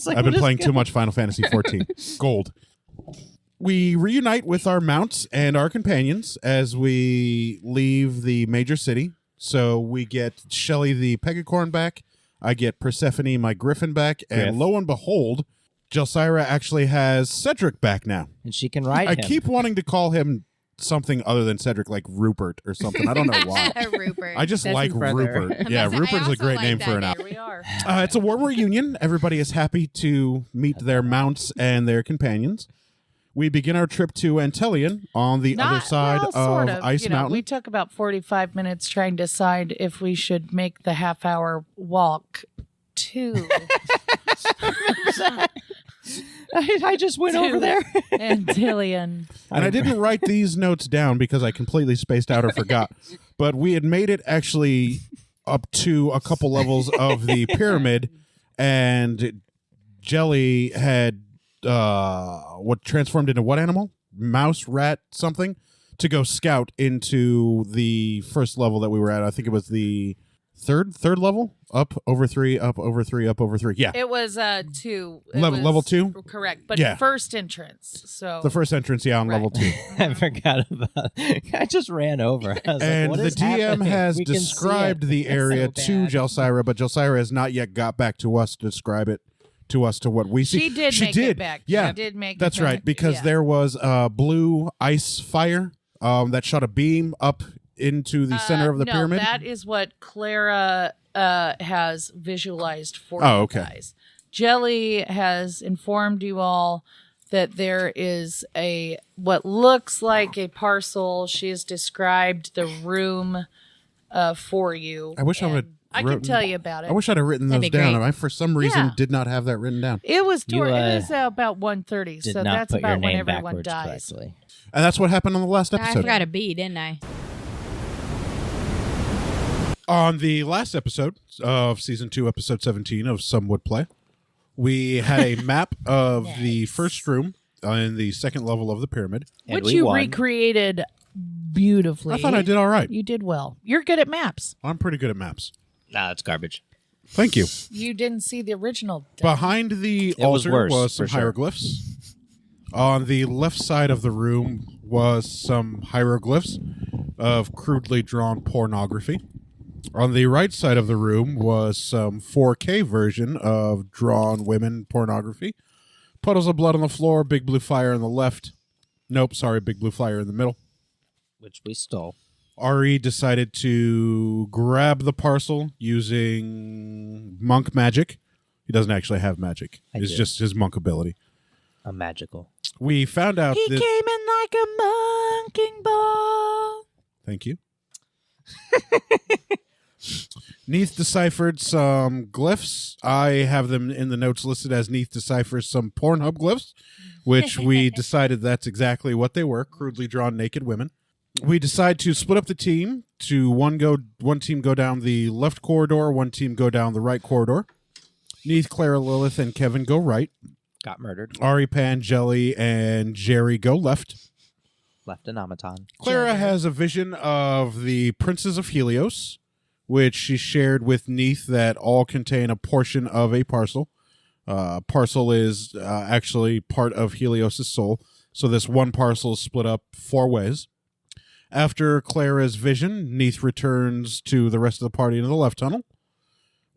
S2: Like,
S4: I've been playing too much Final Fantasy 14. Gold. We reunite with our mounts and our companions as we leave the major city. So we get Shelly the Pegacorn back. I get Persephone, my Griffin, back. And lo and behold, Jelsira actually has Cedric back now.
S2: And she can ride
S4: I
S2: him.
S4: keep wanting to call him something other than Cedric, like Rupert or something. I don't know why.
S1: Rupert.
S4: I just
S5: That's
S4: like
S5: his brother.
S4: Rupert. Yeah,
S1: I
S4: Rupert is a
S1: also
S4: great
S1: like
S4: name
S1: that
S4: for an
S1: name.
S4: owl.
S6: Here we are.
S4: It's a war reunion. Everybody is happy to meet their mounts and their companions. We begin our trip to Antelion on the other side
S6: sort
S4: of Ice Mountain.
S6: We took about 45 minutes trying to decide if we should make the half-hour walk to
S2: I just went over there.
S6: Antelion.
S4: And I didn't write these notes down because I completely spaced out or forgot. But we had made it actually up to a couple levels of the pyramid, and Jelly had what transformed into what animal? Mouse, rat, something, to go scout into the first level that we were at. I think it was the third level. Up over 3, up over 3, up over 3. Yeah.
S6: It was 2.
S4: Level 2?
S6: Correct. But
S4: Yeah.
S6: first entrance. So
S4: The first entrance, yeah, on level 2.
S2: I forgot about it. I just ran over. I was
S4: And
S2: like,
S4: the
S2: what is
S4: DM
S2: happening?
S4: has
S2: We can see
S4: described
S2: it.
S4: the area
S2: It's so
S4: to
S2: bad.
S4: Jelsira, but Jelsira has not yet got back to us to describe it to us to what we see.
S6: she did make it back.
S4: Yeah,
S6: She did make
S4: that's
S6: it back.
S4: right, because
S6: Yeah.
S4: there was a blue ice fire that shot a beam up into the center of the
S6: no,
S4: pyramid.
S6: that is what Clara has visualized for
S4: Oh,
S6: you
S4: okay.
S6: guys. Jelly has informed you all that there is what looks like a parcel. She has described the room for you.
S4: I wish I
S6: and
S4: would.
S6: I can tell you about it.
S4: I wish I'd have written those
S1: That'd be
S4: down.
S1: great.
S4: I, for some reason,
S6: Yeah.
S4: did not have that written down.
S6: It was
S2: You,
S6: it was about 1:30,
S2: Did
S6: so
S2: not
S6: that's
S2: put your
S6: about when
S2: name
S6: everyone
S2: backwards
S6: dies.
S2: correctly.
S4: And that's what happened on the last
S1: I
S4: episode.
S1: forgot a B, didn't I?
S4: On the last episode of Season 2, Episode 17 of Some Would Play, we had a map of the first room in the second level of the pyramid.
S2: And
S6: Which
S2: we
S6: you
S2: won.
S6: recreated beautifully.
S4: I thought I did all right.
S6: You did well. You're good at maps.
S4: I'm pretty good at maps.
S2: Nah, it's garbage.
S4: Thank you.
S6: You didn't see the original.
S4: Behind the
S2: It was
S4: altar
S2: worse,
S4: was some
S2: for sure.
S4: hieroglyphs. On the left side of the room was some hieroglyphs of crudely drawn pornography. On the right side of the room was some 4K version of drawn women pornography. Puddles of blood on the floor, big blue fire on the left. Nope, sorry, big blue fire in the middle.
S2: Which we stole.
S4: Ari decided to grab the parcel using monk magic. He doesn't actually have magic.
S2: I
S4: It's
S2: do.
S4: just his monk ability.
S2: A magical.
S4: We found out
S6: He
S4: that...
S6: came in like a monking ball.
S4: Thank you. Neith deciphered some glyphs. I have them in the notes listed as Neith deciphers some Pornhub glyphs, which we decided that's exactly what they were, crudely drawn naked women. We decide to split up the team to one team go down the left corridor, one team go down the right corridor. Neith, Clara, Lilith, and Kevin go right.
S2: Got murdered.
S4: Ari, Pan, Jelly, and Jerry go left.
S2: Left an automaton.
S4: Clara has a vision of the Princes of Helios, which she shared with Neith that all contain a portion of a parcel. Parcel is actually part of Helios' soul, so this one parcel is split up 4 ways. After Clara's vision, Neith returns to the rest of the party into the left tunnel.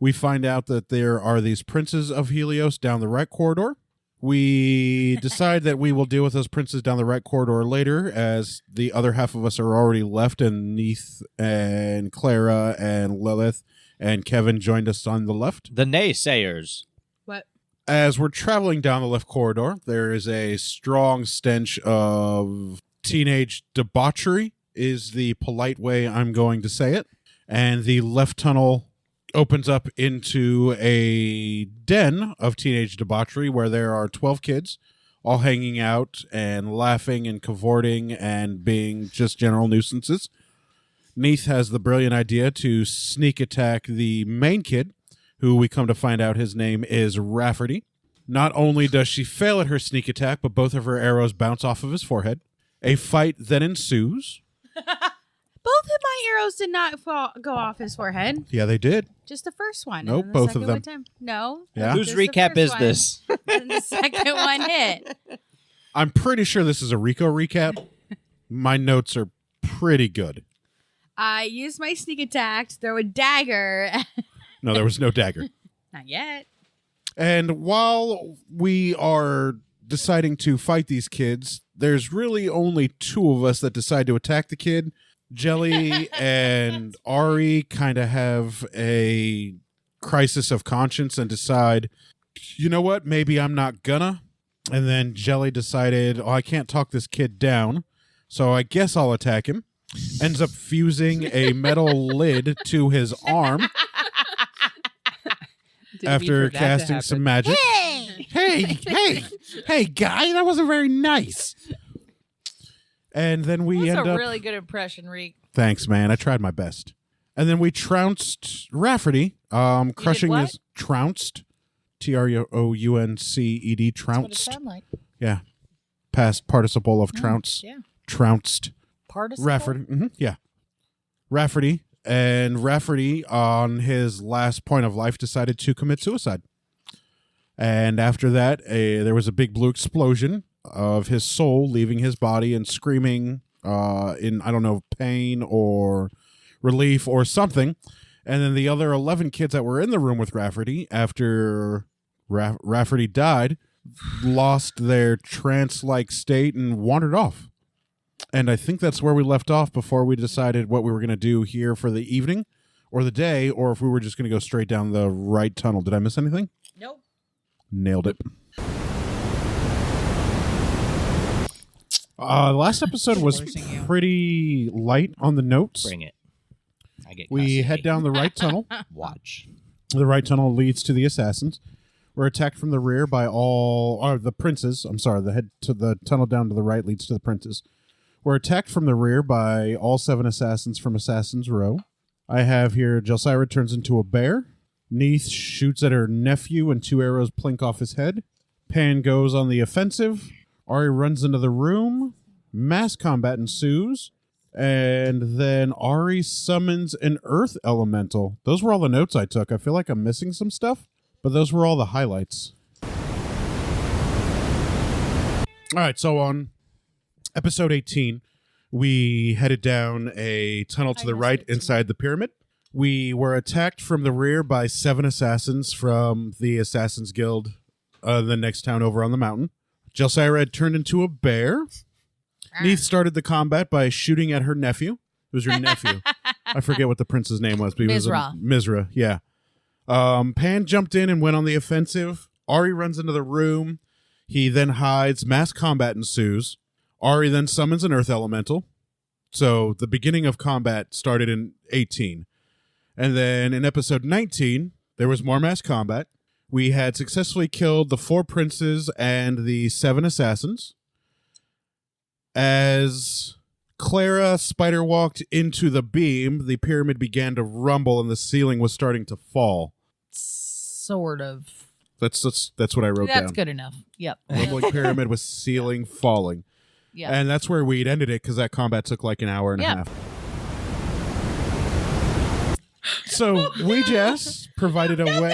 S4: We find out that there are these Princes of Helios down the right corridor. We decide that we will deal with those princes down the right corridor later, as the other half of us are already left, and Neith and Clara and Lilith and Kevin joined us on the left.
S2: The naysayers.
S1: What?
S4: As we're traveling down the left corridor, there is a strong stench of teenage debauchery, is the polite way I'm going to say it. And the left tunnel opens up into a den of teenage debauchery where there are 12 kids all hanging out and laughing and cavorting and being just general nuisances. Neith has the brilliant idea to sneak attack the main kid, who we come to find out his name is Rafferty. Not only does she fail at her sneak attack, but both of her arrows bounce off of his forehead. A fight then ensues.
S1: Both of my arrows did not go off his forehead.
S4: Yeah, they did.
S1: Just the first one.
S4: Nope,
S1: and the
S4: both of
S1: second
S4: them.
S1: one didn't. No.
S4: Yeah.
S2: Whose
S1: just the
S2: recap
S1: first
S2: is
S1: one.
S2: this?
S1: And the second one hit.
S4: I'm pretty sure this is a Rico recap. My notes are pretty good.
S1: I used my sneak attack to throw a dagger.
S4: No, there was no dagger.
S1: Not yet.
S4: And while we are deciding to fight these kids, there's really only two of us that decide to attack the kid. Jelly and Ari kind of have a crisis of conscience and decide, you know what, maybe I'm not gonna. And then Jelly decided, I can't talk this kid down, so I guess I'll attack him. Ends up fusing a metal lid to his arm after casting some magic. Hey, guy, that wasn't very nice. And then we
S6: That's
S4: end
S6: a
S4: up...
S6: really good impression, Reek.
S4: Thanks, man. I tried my best. And then we trounced Rafferty, crushing
S6: what?
S4: his... Trounced. Trounced.
S6: That's what it sounded like.
S4: Yeah. Past participle of trounce.
S6: Yeah.
S4: Trounced.
S6: Participle?
S4: Rafferty. Yeah. Rafferty. And Rafferty, on his last point of life, decided to commit suicide. And after that, there was a big blue explosion of his soul leaving his body and screaming in, I don't know, pain or relief or something. And then the other 11 kids that were in the room with Rafferty, after Rafferty died, lost their trance-like state and wandered off. And I think that's where we left off before we decided what we were going to do here for the evening or the day, or if we were just going to go straight down the right tunnel. Did I miss anything?
S1: Nope.
S4: Nailed it. Last episode was pretty light on the notes.
S2: Bring it. I get
S4: We
S2: custody.
S4: head down the right tunnel.
S2: Watch.
S4: The right tunnel leads to the assassins. We're attacked from the rear by the princes. I'm sorry, the tunnel down to the right leads to the princes. We're attacked from the rear by all 7 assassins from Assassin's Row. I have here Jelsira turns into a bear. Neith shoots at her nephew and 2 arrows plink off his head. Pan goes on the offensive. Ari runs into the room. Mass combat ensues. And then Ari summons an earth elemental. Those were all the notes I took. I feel like I'm missing some stuff, but those were all the highlights. All right, so on episode 18, we headed down a tunnel to the right inside the pyramid. We were attacked from the rear by 7 assassins from the Assassin's Guild, the next town over on the mountain. Jelsira had turned into a bear. Neith started the combat by shooting at her nephew. It was your nephew. I forget what the prince's name was. But he was Mizra, yeah. Pan jumped in and went on the offensive. Ari runs into the room. He then hides. Mass combat ensues. Ari then summons an earth elemental. So the beginning of combat started in 18. And then in episode 19, there was more mass combat. We had successfully killed the 4 princes and the 7 assassins. As Clara spider walked into the beam, the pyramid began to rumble and the ceiling was starting to fall.
S6: Sort of.
S4: That's what I wrote down.
S6: That's good enough. Yep.
S4: Rumbling pyramid with ceiling falling.
S6: Yeah.
S4: And that's where we'd ended it because that combat took like an hour and a half. So Ouijas provided a way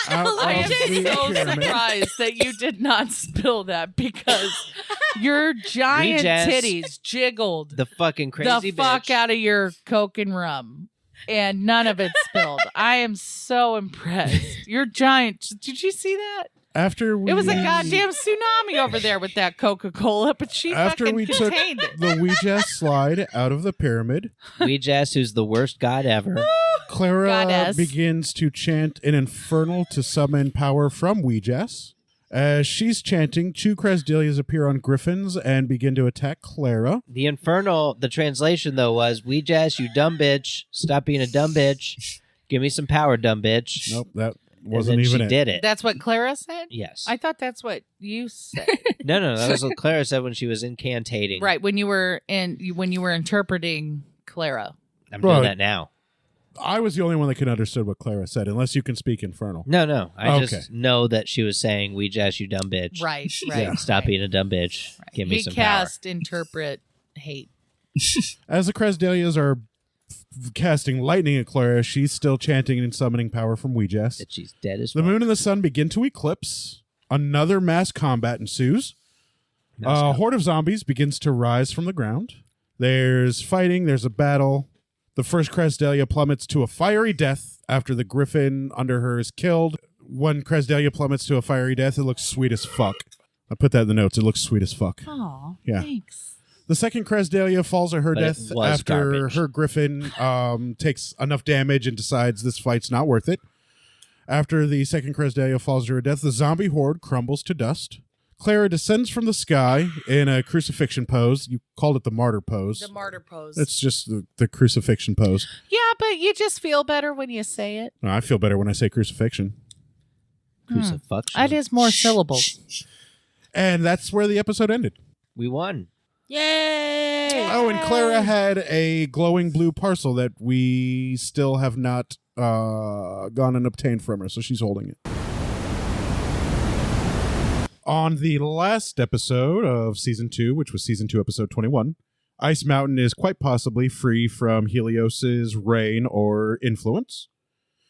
S4: out
S6: I
S4: of
S6: am
S4: the
S6: so
S4: pyramid.
S6: surprised that you did not spill that because your giant
S2: Ouijas.
S6: titties jiggled
S2: The fucking crazy
S6: the fuck
S2: bitch.
S6: out of your Coke and rum. And none of it spilled. I am so impressed. Your giant. Did you see that?
S4: After we
S6: It was a goddamn tsunami over there with that Coca-Cola, but she
S4: After
S6: fucking
S4: we took
S6: contained it.
S4: the Ouija slide out of the pyramid,
S2: Ouijas, who's the worst god ever.
S4: Clara
S6: Goddess.
S4: begins to chant an infernal to summon power from Ouijas. As she's chanting, 2 Krasdelias appear on griffins and begin to attack Clara.
S2: The infernal, the translation though was, Ouijas, you dumb bitch. Stop being a dumb bitch. Give me some power, dumb bitch.
S4: Nope, that
S2: And
S4: wasn't
S2: then
S4: even
S2: she
S4: it.
S2: did it.
S6: That's what Clara said?
S2: Yes.
S6: I thought that's what you said.
S2: No, that was what Clara said when she was incantating.
S6: Right, when you were interpreting Clara.
S2: I'm
S4: Right.
S2: doing that now.
S7: I was the only one that could understood what Clara said, unless you can speak Infernal.
S2: No. I
S7: Okay.
S2: just know that she was saying, "We jazz, you dumb bitch."
S6: Right.
S2: Stop being a dumb bitch. Give me
S6: We
S2: some
S6: cast, interpret, hate.
S7: As the Cresdalias are casting lightning at Clara, she's still chanting and summoning power from
S2: power.
S7: Ouijas.
S2: That she's dead as
S7: The
S2: fuck.
S7: moon and the sun begin to eclipse. Another mass combat ensues. A horde of zombies begins to rise from the ground. There's fighting. There's a battle. The first Cresdalia plummets to a fiery death after the griffin under her is killed. When Cresdalia plummets to a fiery death, it looks sweet as fuck. I put that in the notes. It looks sweet as fuck.
S6: Aw,
S7: Yeah.
S6: thanks.
S7: The second Cresdalia falls to her
S2: But it
S7: death
S2: was
S7: after
S2: garbage.
S7: her griffin takes enough damage and decides this fight's not worth it. After the second Cresdalia falls to her death, the zombie horde crumbles to dust. Clara descends from the sky in a crucifixion pose. You called it the martyr pose.
S6: The martyr pose.
S7: It's just the crucifixion pose.
S6: Yeah, but you just feel better when you say it.
S7: I feel better when I say crucifixion.
S2: Crucifixion.
S6: It is more syllables.
S7: And that's where the episode ended.
S2: We won.
S1: Yay!
S7: Oh, and Clara had a glowing blue parcel that we still have not gone and obtained from her, so she's holding it. On the last episode of Season 2, which was Season 2, Episode 21, Ice Mountain is quite possibly free from Helios's reign or influence.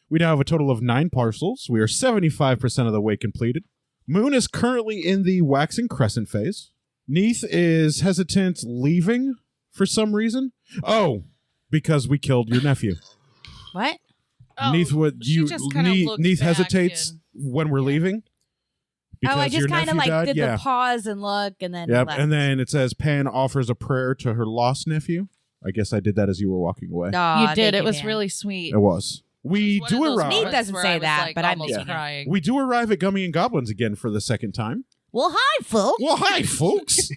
S7: We now have a total of 9 parcels. We are 75% of the way completed. Moon is currently in the waxing crescent phase. Neith is hesitant leaving for some reason. Oh, because we killed your nephew.
S1: What?
S7: Neith would
S6: she
S7: you
S6: just kinda looked
S7: Neith
S6: back
S7: hesitates when we're leaving.
S1: Oh, I
S7: Because
S1: just
S7: your
S1: kind of
S7: nephew
S1: like
S7: died?
S1: did the pause and look and then
S7: Yep,
S1: left.
S7: and then it says Pan offers a prayer to her lost nephew. I guess I did that as you were walking away.
S1: Aw,
S6: You did.
S1: thank
S6: It was
S1: Dan.
S6: really sweet.
S7: It was. We
S6: One
S7: do
S6: of those
S7: arrive.
S1: Neat
S6: moments
S1: doesn't
S6: where
S1: say
S6: I was,
S1: that,
S6: like,
S1: but I'm
S6: almost
S1: making it.
S6: crying.
S7: We do arrive at Gummy and Goblins again for the second time.
S1: Well, hi, folks.
S7: Well, hi, folks.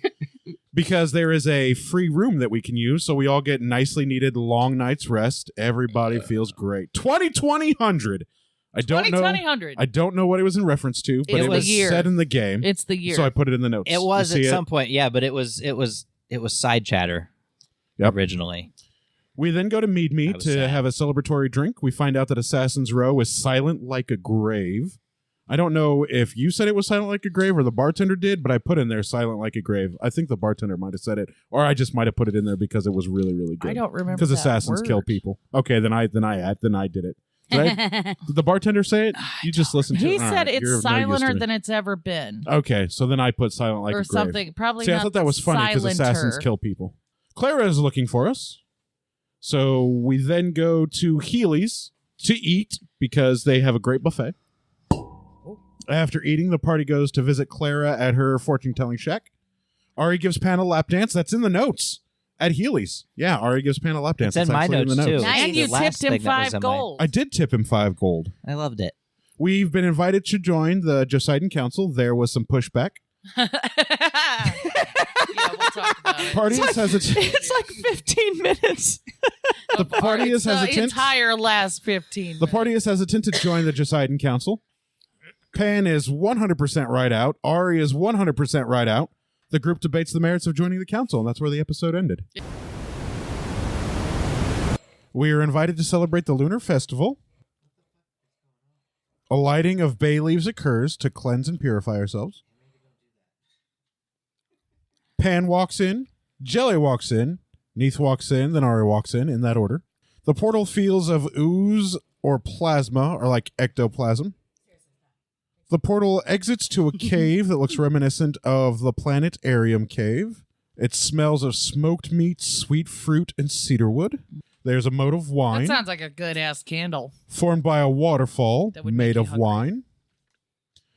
S7: Because there is a free room that we can use, so we all get nicely needed long night's rest. Everybody feels great. 20/20/100. I don't know.
S6: 20/100.
S7: I don't know what it was in reference to, but
S6: It's
S7: it
S6: the
S7: was
S6: year.
S7: said in the game.
S6: It's the year.
S7: So I put it in the notes.
S2: It was
S7: You
S2: at
S7: see
S2: some point, yeah, but it was side chatter
S7: Yep.
S2: originally.
S7: We then go to Mead
S2: I was
S7: to
S2: sad.
S7: have a celebratory drink. We find out that Assassin's Row is silent like a grave. I don't know if you said it was silent like a grave or the bartender did, but I put in there silent like a grave. I think the bartender might have said it, or I just might have put it in there because it was really, really good.
S6: I don't remember
S7: because
S6: that
S7: assassins kill
S6: word.
S7: people. Okay, then I did it. Did the bartender say it? You just listened to it.
S6: He
S7: All
S6: said
S7: right,
S6: it's
S7: you're no use to
S6: silenter
S7: me.
S6: than it's ever been.
S7: Okay, so then I put silent like
S6: or
S7: a grave.
S6: something. Probably
S7: See,
S6: not
S7: I thought that was funny because assassins
S6: silenter.
S7: kill people. Clara is looking for us. So we then go to Healy's to eat because they have a great buffet. After eating, the party goes to visit Clara at her fortune-telling shack. Ari gives Pan a lap dance. That's in the notes at Healy's. Yeah, Ari gives Pan a lap dance.
S2: It's in my
S7: actually
S2: notes, too.
S1: Nice.
S6: And you
S2: The last
S6: tipped him
S2: thing that was
S6: 5
S2: in my-
S6: gold.
S7: I did tip him 5 gold.
S2: I loved it.
S7: We've been invited to join the Josidon Council. There was some pushback.
S6: Yeah, we'll talk about it.
S7: Party is hesitant.
S2: It's like 15 minutes.
S7: The party is
S6: The
S7: hesitant.
S6: entire last 15
S7: The party is hesitant to join the Josidon Council. Pan is 100% right out. Ari is 100% right out. The group debates the merits of joining the council, and that's where the episode ended. We are invited to celebrate the Lunar Festival. A lighting of bay leaves occurs to cleanse and purify ourselves. Pan walks in. Jelly walks in. Neith walks in. Then Ari walks in that order. The portal fields of ooze or plasma are like ectoplasm. The portal exits to a cave that looks reminiscent of the planetarium cave. It smells of smoked meat, sweet fruit, and cedarwood. There's a moat of
S6: That
S7: wine
S6: sounds like a good ass candle.
S7: formed by a waterfall
S6: That would
S7: made
S6: make you
S7: of
S6: hungry.
S7: wine.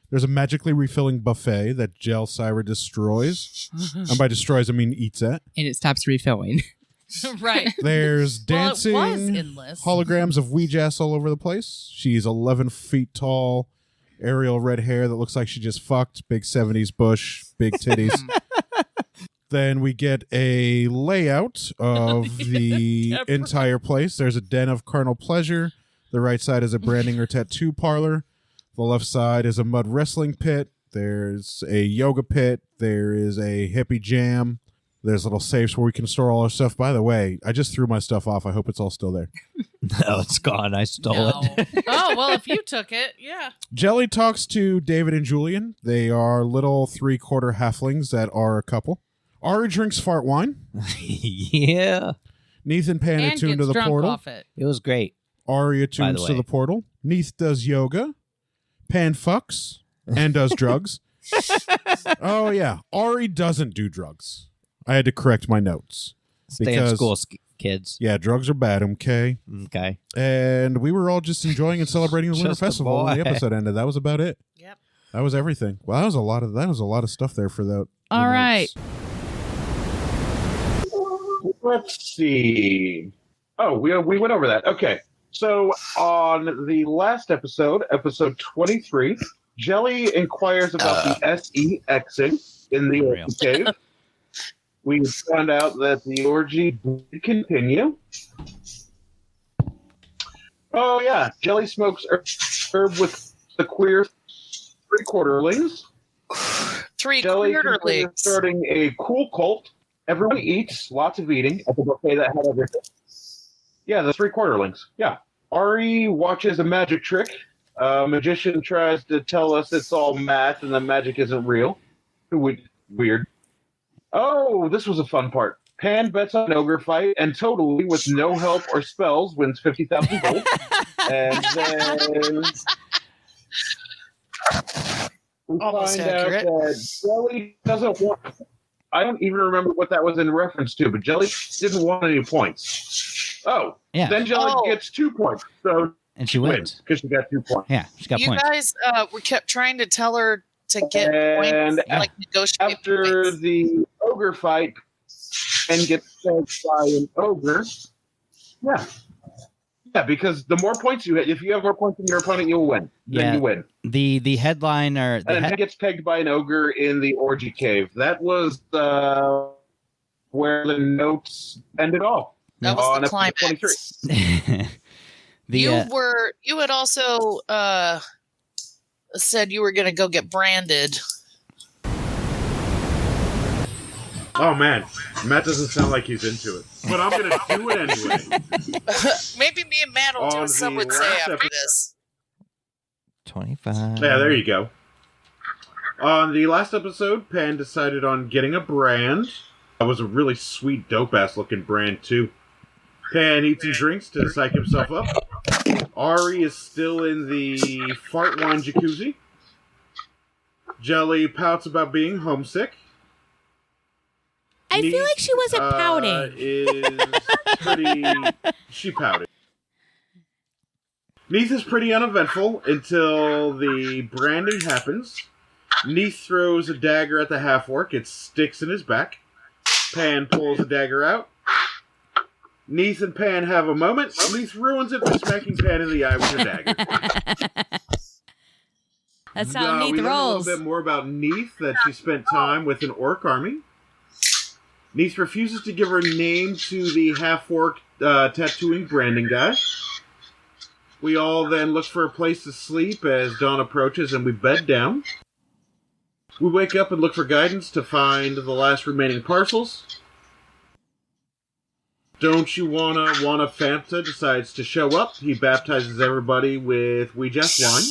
S7: There's a magically refilling buffet that Gel Syra destroys. And by destroys, I mean eats at.
S5: And it stops refilling.
S6: Right.
S7: There's dancing
S6: Well, it was endless.
S7: holograms of Ouijas all over the place. She's 11 feet tall, aerial red hair that looks like she just fucked, big 70s bush, big titties. Then we get a layout of the entire place. There's a den of carnal pleasure. The right side is a branding or tattoo parlor. The left side is a mud wrestling pit. There's a yoga pit. There is a hippie jam. There's little safes where we can store all our stuff. By the way, I just threw my stuff off. I hope it's all still there.
S2: No, it's gone. I stole it.
S6: Oh, well, if you took it, yeah.
S7: Jelly talks to David and Julian. They are little 3/4 halflings that are a couple. Ari drinks fart wine.
S2: Yeah.
S7: Neith and Pan
S6: And
S7: attuned
S6: gets
S7: to the
S6: drunk
S7: portal.
S6: off it.
S2: It was great.
S7: Ari attunes to
S2: way.
S7: the portal. Neith does yoga. Pan fucks and does drugs. Oh, yeah. Ari doesn't do drugs. I had to correct my notes.
S2: Stay in school, kids.
S7: Yeah, drugs are bad, okay?
S2: Okay.
S7: And we were all just enjoying and celebrating the Winter
S2: Just a
S7: Festival when the
S2: boy.
S7: episode ended. That was about it.
S6: Yep.
S7: That was everything. Well, that was a lot of stuff there for that.
S6: All right.
S8: Let's see. Oh, we went over that. Okay. So on the last episode, episode 23, Jelly inquires about the SEXing in the
S2: Real.
S8: cave. We found out that the orgy did continue. Oh, yeah. Jelly smokes herb with the queer three-quarterlings. Jelly is starting a cool cult. Everyone eats, lots of eating at the buffet that had everything. Yeah, the three-quarterlings. Yeah. Ari watches a magic trick. Magician tries to tell us it's all math and the magic isn't real. Weird. Oh, this was a fun part. Pan bets on an ogre fight and totally, with no help or spells, wins 50,000 gold. And then we
S6: Almost
S8: find
S6: accurate.
S8: out that Jelly doesn't want... I don't even remember what that was in reference to, but Jelly didn't want any points. Oh,
S2: Yeah.
S8: then Jelly gets 2 points. So
S2: And she wins.
S8: because she got 2 points.
S2: Yeah, she got
S9: You
S2: points.
S9: guys we kept trying to tell her to get
S8: And
S9: points, like negotiate
S8: after
S9: points.
S8: the ogre fight and gets fed by an ogre, yeah, because the more points you hit, if you have more points than your opponent, you'll win. Then
S2: Yeah.
S8: you win.
S2: The headline or
S8: And then gets pegged by an ogre in the orgy cave. That was where the notes ended off.
S9: That was
S8: on
S9: the
S8: episode
S9: climax.
S8: 23.
S9: You had also said you were going to go get branded.
S4: Oh man, Matt doesn't sound like he's into it, but I'm gonna do it anyway.
S9: Maybe me and Matt will do
S4: On
S9: a some
S4: the
S9: would say
S4: last
S9: after
S4: episode-
S9: this.
S2: 25.
S4: Yeah, there you go. On the last episode, Pan decided on getting a brand. That was a really sweet, dope-ass looking brand, too. Pan eats and drinks to psych himself up. Ari is still in the fart wine jacuzzi. Jelly pouts about being homesick.
S1: I feel like she wasn't pouting.
S4: She pouted. Neith is pretty uneventful until the branding happens. Neith throws a dagger at the half-orc. It sticks in his back. Pan pulls the dagger out. Neith and Pan have a moment. Neith ruins it by smacking Pan in the eye with her dagger.
S1: That's how
S4: we
S1: Neith
S4: learn
S1: rolls.
S4: a little bit more about Neith, that she spent time with an orc army. Neith refuses to give her name to the half-orc tattooing branding guy. We all then look for a place to sleep as dawn approaches and we bed down. We wake up and look for guidance to find the last remaining parcels. Don't you wanna Fanta decides to show up. He baptizes everybody with Ouija wine.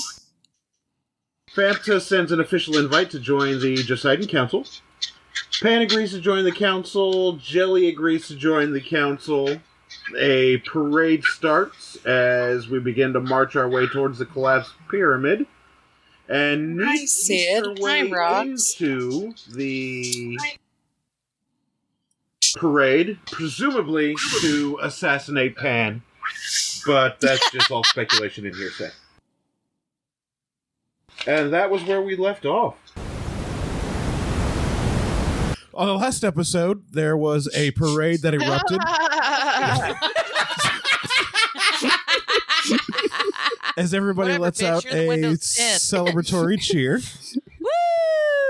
S4: Fanta sends an official invite to join the Josidon Council. Pan agrees to join the council. Jelly agrees to join the council. A parade starts as we begin to march our way towards the collapsed pyramid. And
S9: Hi,
S4: Neith
S9: Sid.
S4: makes her
S9: Hi,
S4: way
S9: Rox.
S4: into the parade, presumably to assassinate Pan. But that's just all speculation and hearsay. And that was where we left off.
S7: On the last episode, there was a parade that erupted. As everybody
S9: Whatever,
S7: lets
S9: bitch,
S7: out
S9: you're the
S7: a
S9: Windows 10.
S7: celebratory cheer.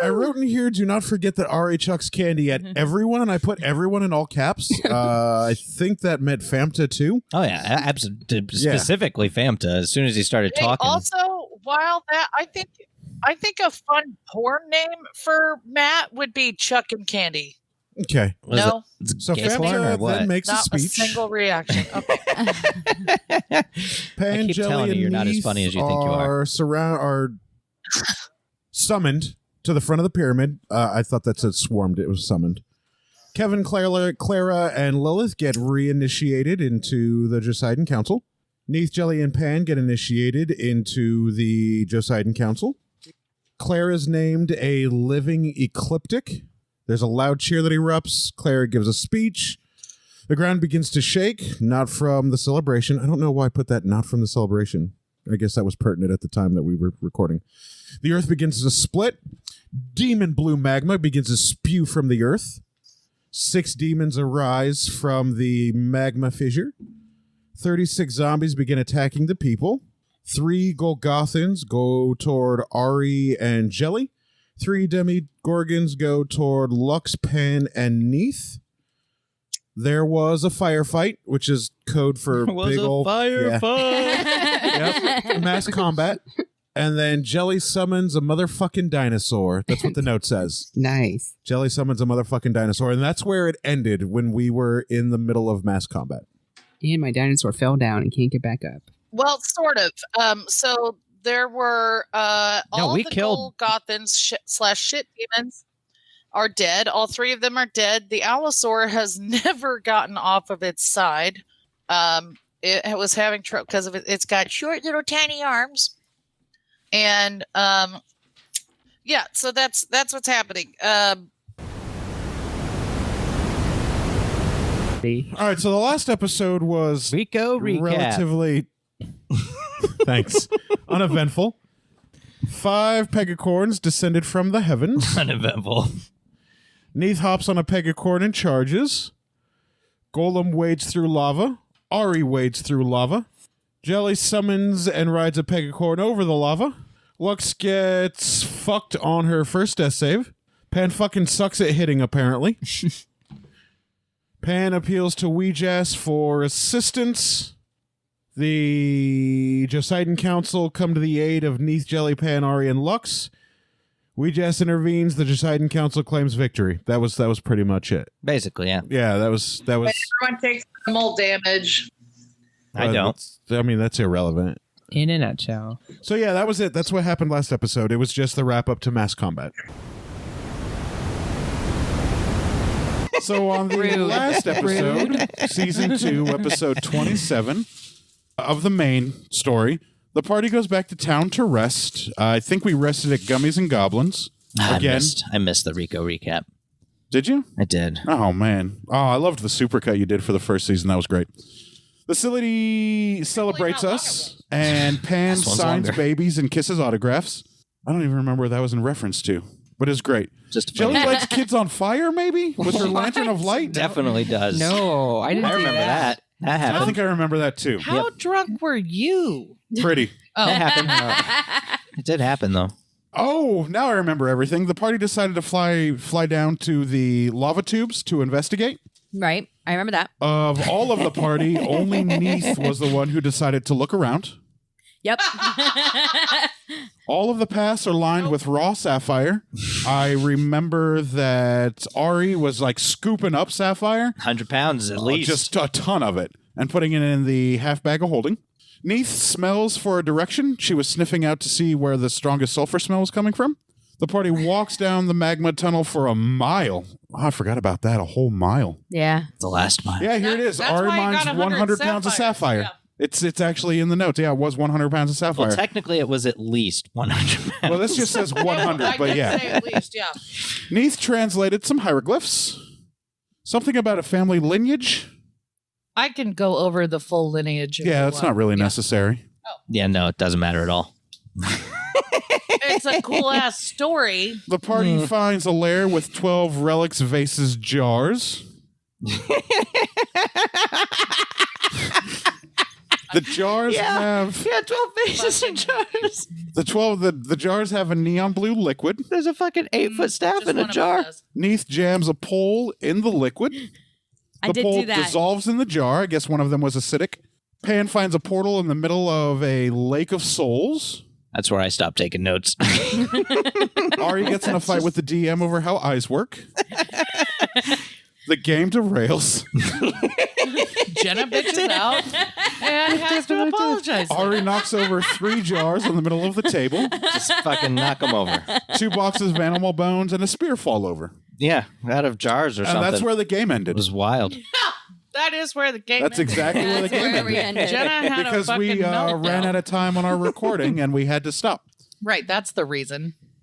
S7: I wrote in here, do not forget that R.A. chucks candy at everyone, and I put everyone in all caps. I think that meant Famta too.
S2: Oh yeah, absolutely. Specifically Famta. As soon as he started
S9: Hey,
S2: talking,
S9: also, while that, I think a fun porn name for Matt would be Chuck and Candy.
S7: Okay.
S9: No,
S7: So
S2: Gay porn or
S7: Famsa
S2: what?
S7: then makes a
S9: not a
S7: speech.
S9: single reaction. Okay.
S7: Pan,
S2: I keep
S7: Jelly,
S2: telling you,
S7: and
S2: you're not as
S7: Neith
S2: funny as you think you are.
S7: are summoned to the front of the pyramid. I thought that said swarmed. It was summoned. Kevin, Clara, and Lilith get reinitiated into the Joseidon Council. Neith, Jelly, and Pan get initiated into the Joseidon Council. Clara is named a living ecliptic. There's a loud cheer that erupts. Clara gives a speech. The ground begins to shake, not from the celebration. I don't know why I put that not from the celebration. I guess that was pertinent at the time that we were recording. The earth begins to split. Demon blue magma begins to spew from the earth. 6 demons arise from the magma fissure. 36 zombies begin attacking the people. 3 Golgothans go toward Ari and Jelly. 3 Demigorgons go toward Lux, Pan, and Neith. There was a firefight, which is code for big old
S2: firefight.
S7: Yep, mass combat. And then Jelly summons a motherfucking dinosaur. That's what the note says.
S5: Nice.
S7: Jelly summons a motherfucking dinosaur. And that's where it ended when we were in the middle of mass combat.
S5: And my dinosaur fell down and can't get back up.
S9: Well, sort of. So there were all
S2: we
S9: the
S2: killed-
S9: Golgothans / shit demons are dead. All 3 of them are dead. The Allosaur has never gotten off of its side. It was having trouble because of it. It's got short little tiny arms. And yeah, so that's what's happening.
S7: All right, so the last episode was
S2: Rico recap.
S7: relatively thanks uneventful. 5 pegacorns descended from the heavens.
S2: Uneventful.
S7: Neith hops on a pegacorn and charges. Golem wades through lava. Ari wades through lava. Jelly summons and rides a pegacorn over the lava. Lux gets fucked on her first death save. Pan fucking sucks at hitting, apparently. Pan appeals to Weejass for assistance. The Joseidon Council come to the aid of Neith, Jelly, Pan, Ari, and Lux. Weejass intervenes. The Joseidon Council claims victory. That was pretty much it.
S2: Basically, yeah.
S7: Yeah, that was.
S9: Everyone takes minimal damage.
S2: I don't.
S7: That's irrelevant.
S5: In a nutshell.
S7: So yeah, that was it. That's what happened last episode. It was just the wrap up to mass combat. So on the last episode, season 2, episode 27 of the main story, the party goes back to town to rest. I think we rested at Gummies and Goblins. Again.
S2: I missed the Rico recap.
S7: Did you?
S2: I did.
S7: Oh, man. Oh, I loved the supercut you did for the first season. That was great. The facility celebrates us, and Pan
S2: This one's
S7: signs
S2: longer.
S7: babies and kisses autographs. I don't even remember what that was in reference to, but it's great.
S2: Just
S7: Jelly lights kids on fire, maybe? With her lantern of light?
S2: definitely does.
S5: No, I didn't
S2: I remember that. That
S7: I
S2: happened.
S7: think I remember that too.
S3: How drunk were you?
S7: Pretty.
S2: That happened. It did happen, though.
S7: Oh, now I remember everything. The party decided to fly down to the lava tubes to investigate.
S1: Right. I remember that.
S7: Of all of the party, only Neith was the one who decided to look around.
S1: Yep.
S7: All of the paths are lined with raw sapphire. I remember that Ari was like scooping up sapphire.
S2: 100 pounds at least.
S7: Just a ton of it. And putting it in the half bag of holding. Neith smells for a direction. She was sniffing out to see where the strongest sulfur smell was coming from. The party walks down the magma tunnel for a mile. Oh, I forgot about that. A whole mile.
S1: Yeah.
S2: the last mile.
S7: Yeah, here it is.
S9: That's
S7: Ari
S9: why I
S7: mines
S9: got
S7: 100 pounds of sapphire.
S9: Yeah.
S7: It's actually in the notes. Yeah, it was 100 pounds of sapphire.
S2: Well, technically, it was at least 100 pounds.
S7: Well, this just says 100,
S9: I
S7: but
S9: did
S7: yeah.
S9: say at least, yeah.
S7: Neith translated some hieroglyphs. Something about a family lineage.
S6: I can go over the full lineage. if
S7: Yeah,
S6: you
S7: that's
S6: want.
S7: not really necessary.
S2: Yeah, no, it doesn't matter at all.
S6: It's a cool ass story.
S7: The party finds a lair with 12 relics, vases, jars. The jars have
S1: 12 faces and jars.
S7: the jars have a neon blue liquid.
S2: There's a fucking 8-foot staff
S6: Just
S2: in a
S6: one of
S2: jar.
S6: them does.
S7: Neith jams a pole in the liquid.
S1: I
S7: The
S1: did
S7: pole
S1: do that.
S7: dissolves in the jar. I guess one of them was acidic. Pan finds a portal in the middle of a lake of souls.
S2: That's where I stopped taking notes.
S7: Ari gets in a fight with the DM over how eyes work.
S4: The game derails.
S3: Jenna bitches out and has to apologize.
S4: Ari knocks over 3 jars in the middle of the table.
S2: Just fucking knock them over.
S4: 2 boxes of animal bones and a spear fall over.
S2: Yeah, out of jars or
S4: And
S2: something.
S4: that's where the game
S2: It
S4: ended.
S2: was wild.
S3: That is where the game
S4: That's
S3: ended.
S4: exactly where the
S1: That's
S4: game
S1: where we
S4: ended.
S1: ended.
S3: Jenna had
S4: Because
S3: a fucking
S4: we ran
S3: meltdown.
S4: out of time on our recording and we had to stop.
S3: Right, that's the reason.